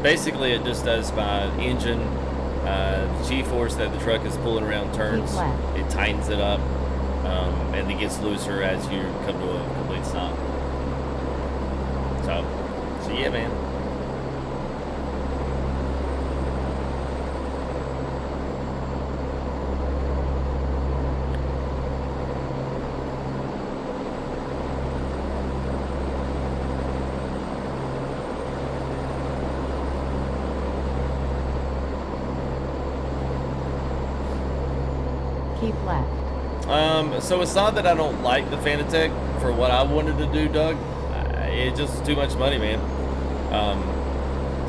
Basically, it just does by engine, the G-force that the truck is pulling around turns. It tightens it up, and it gets looser as you come to a complete stop. So yeah, man. So it's not that I don't like the Fanatec for what I wanted to do, Doug. It just is too much money, man.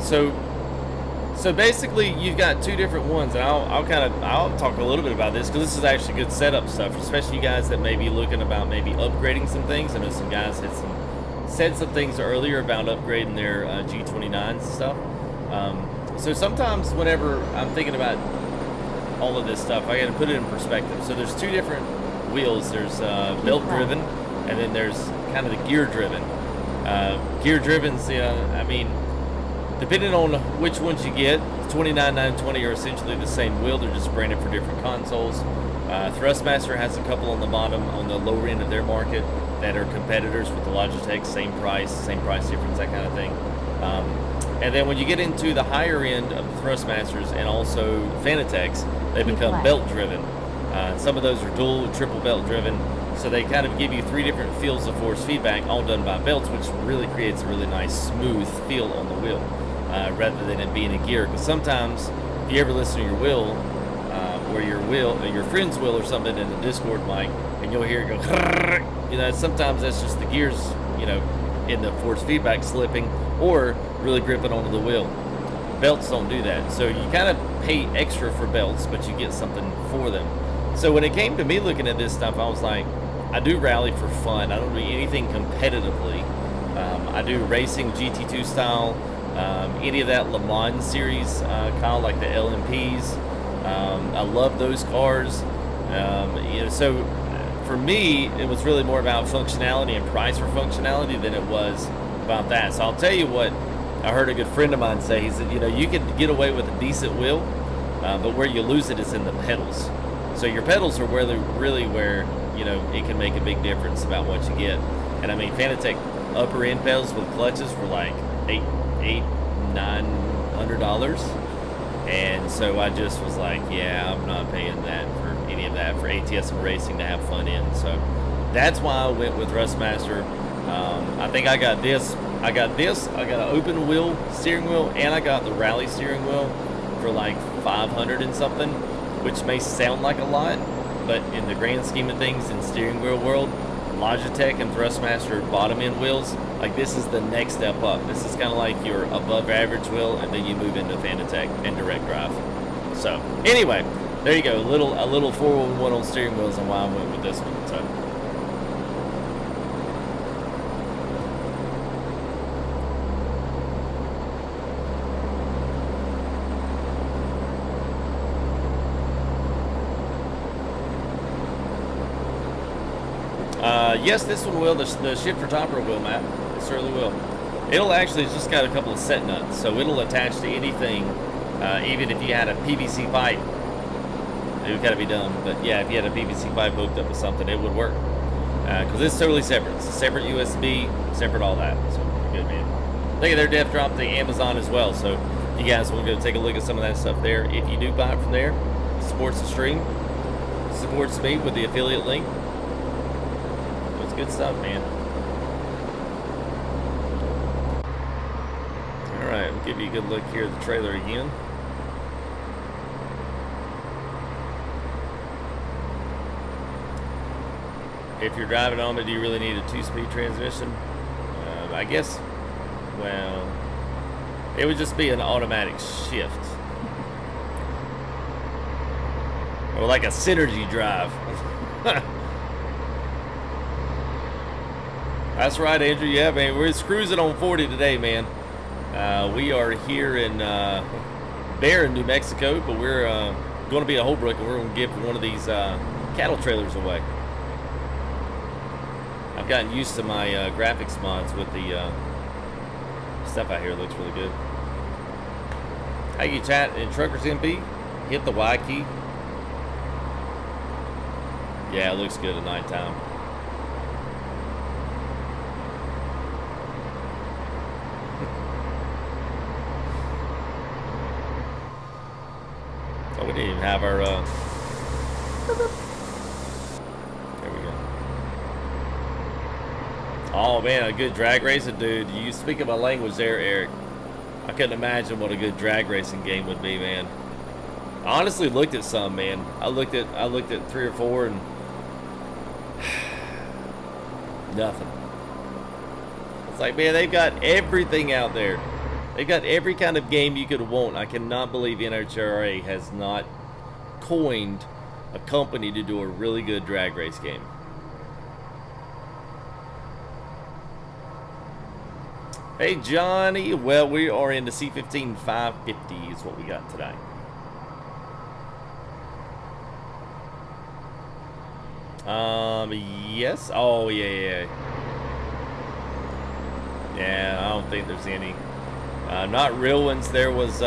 So basically, you've got two different ones, and I'll talk a little bit about this because this is actually good setup stuff, especially you guys that may be looking about maybe upgrading some things. I know some guys said some things earlier about upgrading their G29s and stuff. So sometimes whenever I'm thinking about all of this stuff, I got to put it in perspective. So there's two different wheels. There's belt driven, and then there's kind of the gear driven. Gear driven's, I mean, depending on which ones you get, 29, 920 are essentially the same wheel. They're just branded for different consoles. Thrustmaster has a couple on the bottom, on the lower end of their market, that are competitors with the Logitech, same price difference, that kind of thing. And then when you get into the higher end of the Thrustmasters and also Fanatec's, they become belt driven. Some of those are dual, triple belt driven. So they kind of give you three different feels of force feedback, all done by belts, which really creates a really nice, smooth feel on the wheel, rather than it being a gear. Because sometimes, if you ever listen to your wheel, or your friend's wheel or something in the Discord mic, and you'll hear it go, sometimes that's just the gears, in the force feedback slipping or really gripping onto the wheel. Belts don't do that. So you kind of pay extra for belts, but you get something for them. So when it came to me looking at this stuff, I was like, I do rally for fun. I don't do anything competitively. I do racing, GT2 style, any of that Le Mans series, kind of like the LMPs. I love those cars. So for me, it was really more about functionality and price for functionality than it was about that. So I'll tell you what I heard a good friend of mine say. He said, you can get away with a decent wheel, but where you lose it is in the pedals. So your pedals are really where, it can make a big difference about what you get. And I mean, Fanatec upper end pedals with clutches were like $900. And so I just was like, yeah, I'm not paying that for any of that for ATS and racing to have fun in. So that's why I went with Thrustmaster. I think I got this. I got an open wheel steering wheel, and I got the rally steering wheel for like 500 and something, which may sound like a lot, but in the grand scheme of things in steering wheel world, Logitech and Thrustmaster bottom end wheels, like this is the next step up. This is kind of like your above average wheel, and then you move into Fanatec and direct drive. So anyway, there you go, a little 411 on steering wheels and why I went with this one. So yes, this one will. The shifter topper will, Matt. It certainly will. It'll actually, it's just got a couple of set nuts, so it'll attach to anything, even if you had a PVC pipe. It would kind of be dumb, but yeah, if you had a PVC pipe hooked up to something, it would work. Because it's totally separate. It's a separate USB, separate all that. So, good, man. Look at their def drop to Amazon as well, so if you guys want to go take a look at some of that stuff there. If you do buy it from there, it supports the stream, supports me with the affiliate link. Good stuff, man. Alright, we'll give you a good look here at the trailer again. If you're driving on it, do you really need a 2-speed transmission? I guess, well, it would just be an automatic shift. Or like a synergy drive. That's right, Andrew. Yeah, man, we're just cruising on 40 today, man. We are here in Barron, New Mexico, but we're going to be at Holbrook, and we're going to give one of these cattle trailers away. I've gotten used to my graphics mods with the stuff out here. It looks really good. How you chat in Truckers MP? Hit the Y key. Yeah, it looks good at nighttime. We didn't even have our, there we go. Oh man, a good drag racing, dude. You speak my language there, Eric. I couldn't imagine what a good drag racing game would be, man. I honestly looked at some, man. I looked at 3 or 4, and Nothing. It's like, man, they've got everything out there. They've got every kind of game you could want. I cannot believe NHRA has not coined a company to do a really good drag race game. Hey, Johnny. Well, we are in the C15 550 is what we got today. Yes. Oh, yeah. Yeah, I don't think there's any. Not real ones. There was,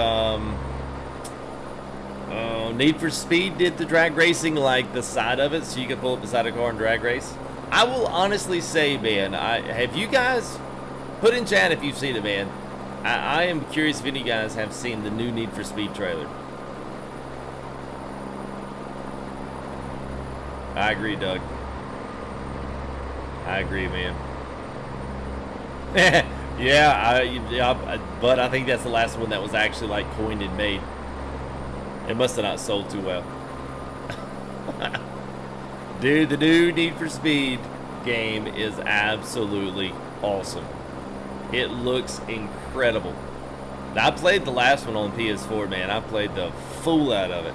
Need for Speed did the drag racing, like the side of it, so you could pull up beside a car and drag race. I will honestly say, man, have you guys, put in chat if you've seen it, man. I am curious if any of you guys have seen the new Need for Speed trailer. I agree, Doug. I agree, man. Yeah, but I think that's the last one that was actually like coined and made. It must have not sold too well. Dude, the new Need for Speed game is absolutely awesome. It looks incredible. Now, I played the last one on PS4, man. I played the fool out of it.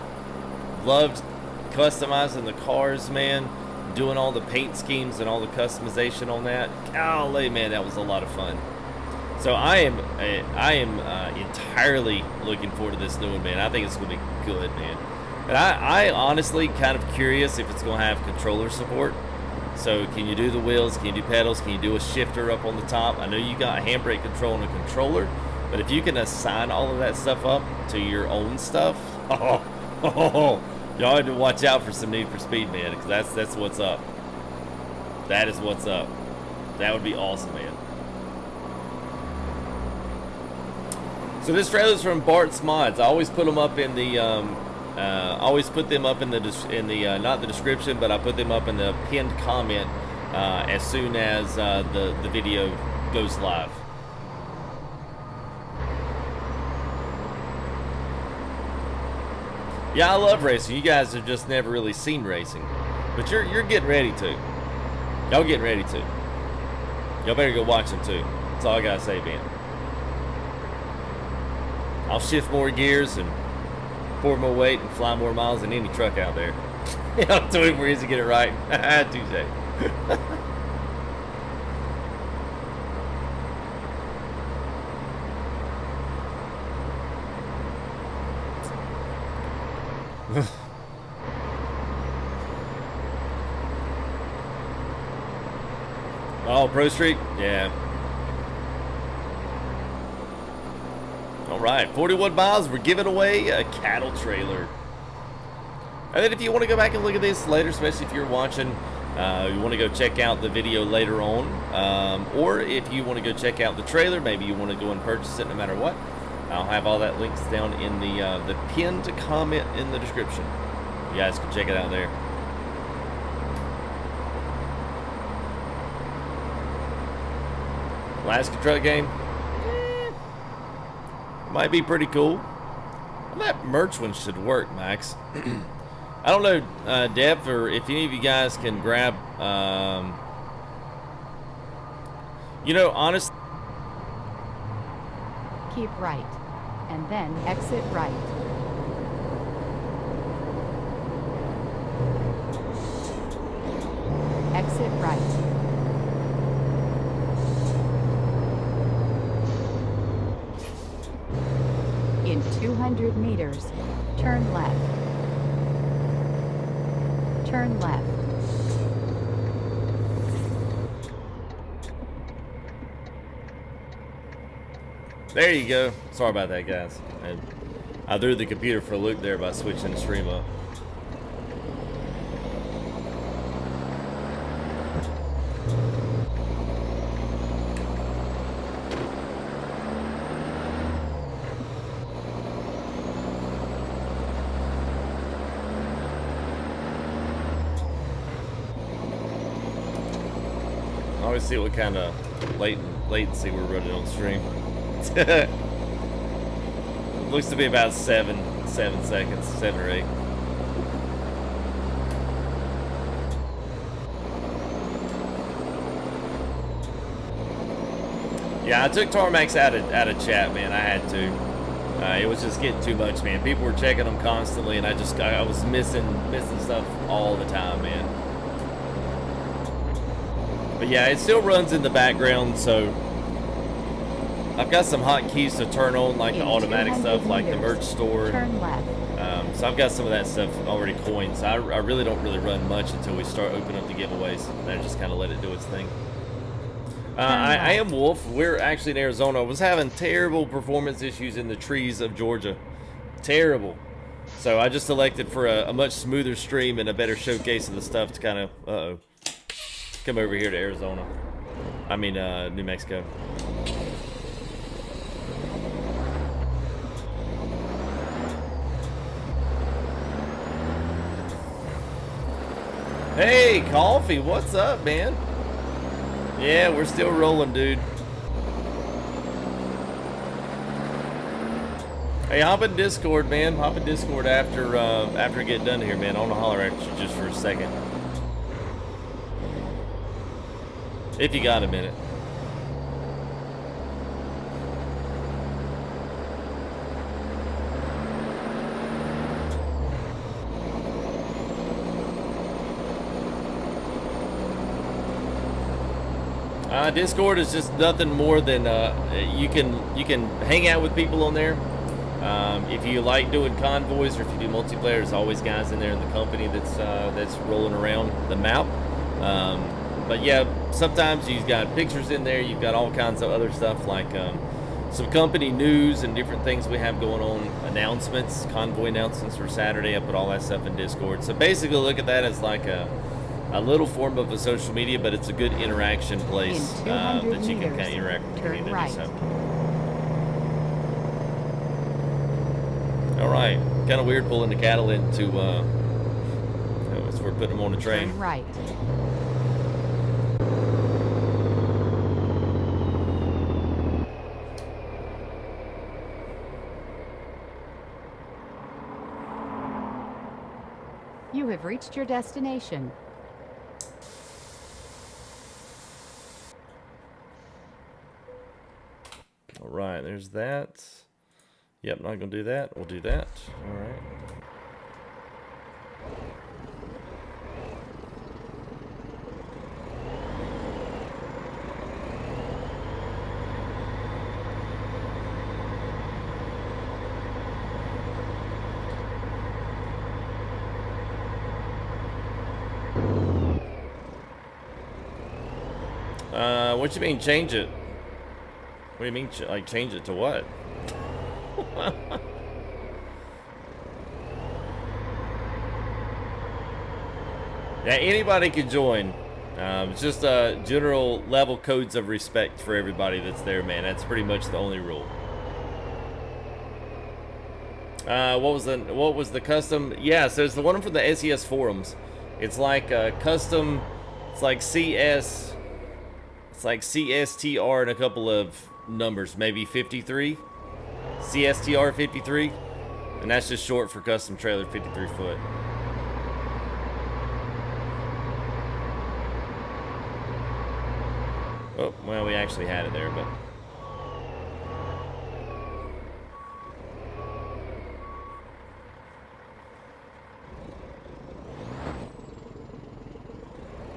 Loved customizing the cars, man. Doing all the paint schemes and all the customization on that. Golly, man, that was a lot of fun. So I am entirely looking forward to this new one, man. I think it's going to be good, man. And I honestly kind of curious if it's going to have controller support. So can you do the wheels? Can you do pedals? Can you do a shifter up on the top? I know you got a handbrake control and a controller, but if you can assign all of that stuff up to your own stuff, y'all have to watch out for some Need for Speed, man, because that's what's up. That is what's up. That would be awesome, man. So this trailer's from Bart's Mods. I always put them up in the not the description, but I put them up in the pinned comment as soon as the video goes live. Yeah, I love racing. You guys have just never really seen racing, but you're getting ready to. Y'all getting ready to. Y'all better go watch them too. That's all I gotta say, man. I'll shift more gears and pour more weight and fly more miles than any truck out there. I'll do it for easy to get it right. Touche. Oh, Pro Street? Yeah. All right, 41 miles. We're giving away a cattle trailer. And then if you want to go back and look at this later, especially if you're watching, you want to go check out the video later on, or if you want to go check out the trailer, maybe you want to go and purchase it no matter what, I'll have all that links down in the pinned comment in the description. You guys can check it out there. Alaska truck game? Might be pretty cool. Well, that merch one should work, Max. I don't know, Deb, or if any of you guys can grab, you know, honestly. Keep right, and then exit right. Exit right. In 200 meters, turn left. Turn left. There you go. Sorry about that, guys. I threw the computer for a loop there by switching the stream up. Always see what kind of latency we're running on stream. It looks to be about 7 seconds, 7 or 8. Yeah, I took Tarmax out of chat, man. I had to. It was just getting too much, man. People were checking them constantly, and I was missing stuff all the time, man. But yeah, it still runs in the background, so I've got some hotkeys to turn on, like the automatic stuff, like the merch store. Turn left. So I've got some of that stuff already coined. So I really don't run much until we start opening up the giveaways. And I just kind of let it do its thing. I am Wolf. We're actually in Arizona. I was having terrible performance issues in the trees of Georgia. Terrible. So I just elected for a much smoother stream and a better showcase of the stuff to kind of, come over here to Arizona. I mean, New Mexico. Hey, Coffee, what's up, man? Yeah, we're still rolling, dude. Hey, hop in Discord, man. Hop in Discord after I get done here, man. I want to holler at you just for a second. If you got a minute. Discord is just nothing more than you can hang out with people on there. If you like doing convoys or if you do multiplayer, there's always guys in there in the company that's rolling around the map. But yeah, sometimes you've got pictures in there. You've got all kinds of other stuff like some company news and different things we have going on. Announcements, convoy announcements for Saturday. I put all that stuff in Discord. So basically, look at that as like a little form of a social media, but it's a good interaction place that you can kind of interact with the community. Right. So. All right, kind of weird pulling the cattle into. As we're putting them on a train. Turn right. You have reached your destination. All right, there's that. Yep, not gonna do that. We'll do that. All right. What you mean change it? What do you mean, like change it to what? Yeah, anybody can join. It's just general level codes of respect for everybody that's there, man. That's pretty much the only rule. What was the custom? Yeah, so it's the one from the SES forums. It's like custom. It's like CS. It's like CSTR and a couple of numbers, maybe 53. CSTR 53, and that's just short for custom trailer 53 foot. Oh, well, we actually had it there, but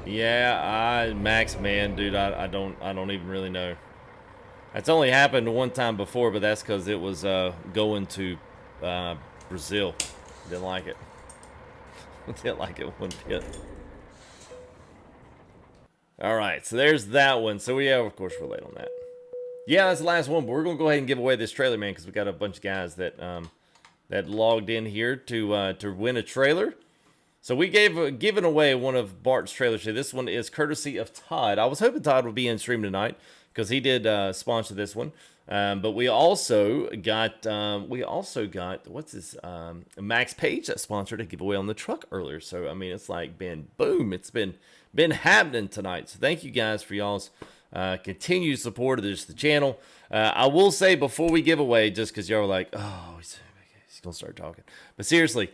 yeah, Max, man, dude, I don't even really know. That's only happened one time before, but that's because it was going to Brazil. Didn't like it. Didn't like it one bit. All right, so there's that one. So yeah, of course, we're late on that. Yeah, that's the last one, but we're gonna go ahead and give away this trailer, man, because we got a bunch of guys that that logged in here to win a trailer. So we given away one of Bart's trailers today. This one is courtesy of Todd. I was hoping Todd would be in stream tonight because he did sponsor this one. But we also got what's this Max Page that sponsored a giveaway on the truck earlier. So I mean, it's like been boom. It's been happening tonight. So thank you guys for y'all's continued support of the channel. I will say before we give away, just because y'all are like, oh, He's gonna start talking. But seriously,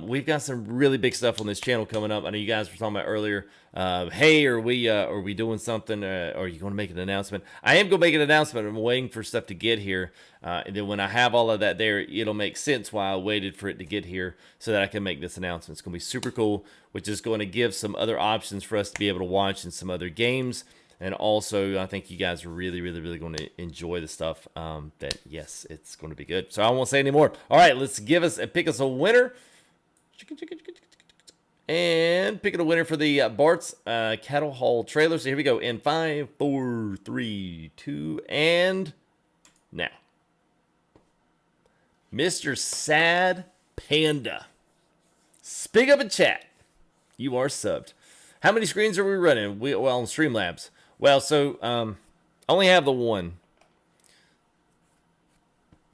we've got some really big stuff on this channel coming up. I know you guys were talking about earlier. Hey, are we doing something? Are you going to make an announcement? I am going to make an announcement. I'm waiting for stuff to get here, and then when I have all of that there, it'll make sense why I waited for it to get here so that I can make this announcement. It's going to be super cool, which is going to give some other options for us to be able to watch in some other games. And also, I think you guys are really, really, really going to enjoy the stuff. That yes, it's going to be good. So I won't say any more. All right, let's pick us a winner, and picking a winner for the Bart's Cattle Hall trailer. So here we go in 5, 4, 3, 2, and now, Mr. Sad Panda. Speak up in chat. You are subbed. How many screens are we running? Well, on Streamlabs. Well, so I only have the one.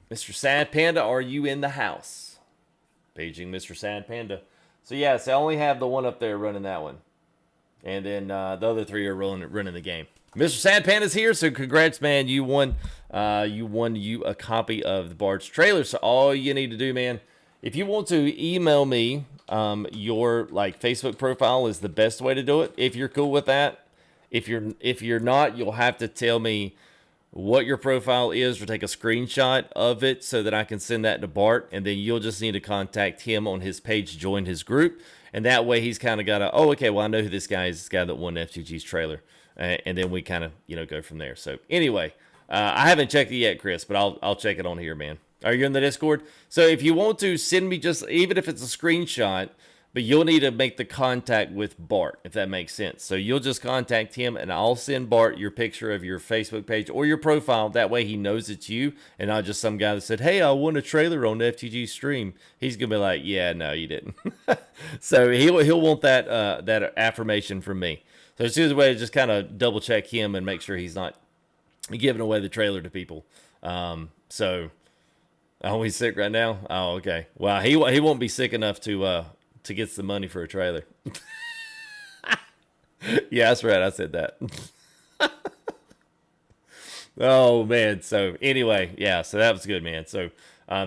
Mr. Sad Panda, are you in the house? Paging Mr. Sad Panda. So yes, I only have the one up there running that one. And then the other 3 are running the game. Mr. Sad Panda's here, so congrats, man. You won a copy of the Bard's trailer. So all you need to do, man, if you want to email me, your Facebook profile is the best way to do it. If you're cool with that. If you're not, you'll have to tell me what your profile is or take a screenshot of it so that I can send that to Bart, and then you'll just need to contact him on his page, join his group, and that way he's kind of got a, oh, okay, well, I know who this guy is, this guy that won FTG's trailer, and then we kind of, go from there. So anyway, I haven't checked it yet, Chris, but I'll check it on here, man. Are you in the Discord? So if you want to send me just, even if it's a screenshot, but you'll need to make the contact with Bart, if that makes sense. So you'll just contact him, and I'll send Bart your picture of your Facebook page or your profile. That way he knows it's you, and not just some guy that said, hey, I won a trailer on the FTG stream. He's going to be like, yeah, no, you didn't. So he'll want that affirmation from me. So it's just a way to just kind of double-check him and make sure he's not giving away the trailer to people. So, oh, he's sick right now? Oh, okay. Well, he won't be sick enough to get some money for a trailer. Yeah, that's right. I said that. Oh, man. So anyway, yeah, so that was good, man. So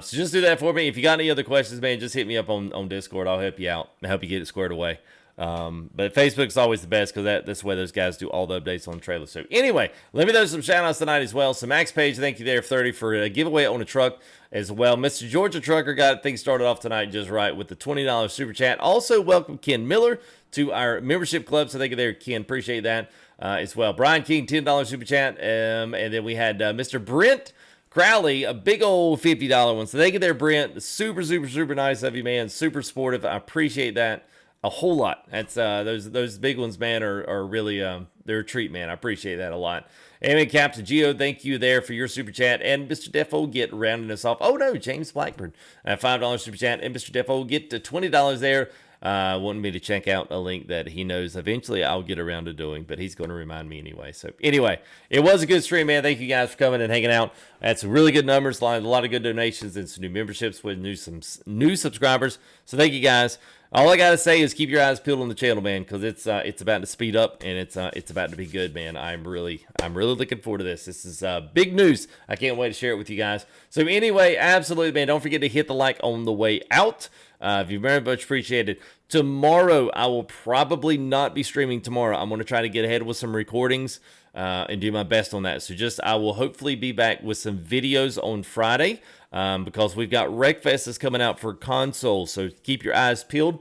just do that for me. If you got any other questions, man, just hit me up on Discord. I'll help you out and help you get it squared away. But Facebook's always the best because that's where those guys do all the updates on the trailer. So anyway, let me know some shout outs tonight as well. So Max Page, thank you there, 30 for a giveaway on a truck as well. Mr. Georgia Trucker got things started off tonight just right with the $20 super chat. Also welcome Ken Miller to our membership club. So thank you there, Ken. Appreciate that as well. Brian King, $10 super chat. And then we had Mr. Brent Crowley, a big old $50 one. So thank you there, Brent. Super, super, super nice of you, man. Super supportive. I appreciate that a whole lot. That's those big ones, man, are really they're a treat, man. I appreciate that a lot. And Captain Geo, thank you there for your super chat. And Mr. Defo get rounding us off. Oh no, James Blackburn, $5 super chat. And Mr. Defo get to $20 there. Wanting me to check out a link that he knows eventually I'll get around to doing, but he's going to remind me anyway. So anyway, it was a good stream, man. Thank you guys for coming and hanging out. Had some really good numbers, a lot of good donations, and some new memberships with some new subscribers. So thank you guys. All I gotta say is keep your eyes peeled on the channel, man, because it's about to speed up and it's about to be good, man. I'm really looking forward to this. This is big news. I can't wait to share it with you guys. So anyway, absolutely, man. Don't forget to hit the like on the way out. If you very much appreciate it. Tomorrow, I will probably not be streaming tomorrow. I'm going to try to get ahead with some recordings and do my best on that. So I will hopefully be back with some videos on Friday because we've got Wreckfest that's coming out for consoles. So keep your eyes peeled.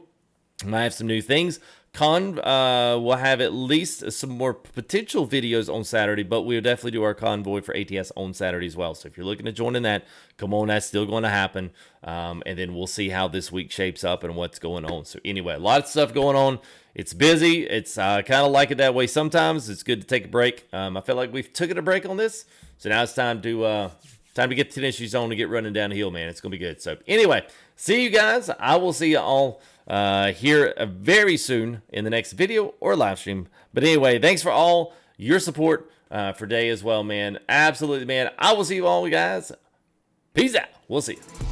I might have some new things. We'll have at least some more potential videos on Saturday, but we'll definitely do our convoy for ATS on Saturday as well. So if you're looking to join in that, come on, that's still going to happen. And then we'll see how this week shapes up and what's going on. So anyway, a lot of stuff going on. It's busy. It's kind of like it that way sometimes. It's good to take a break. I feel like we've taken a break on this. So now it's time to get the tennis shoes on and get running down the hill, man. It's going to be good. So anyway, see you guys. I will see you all here very soon in the next video or live stream. But anyway, thanks for all your support for today as well, man. Absolutely, man. I will see you all, guys. Peace out. We'll see you.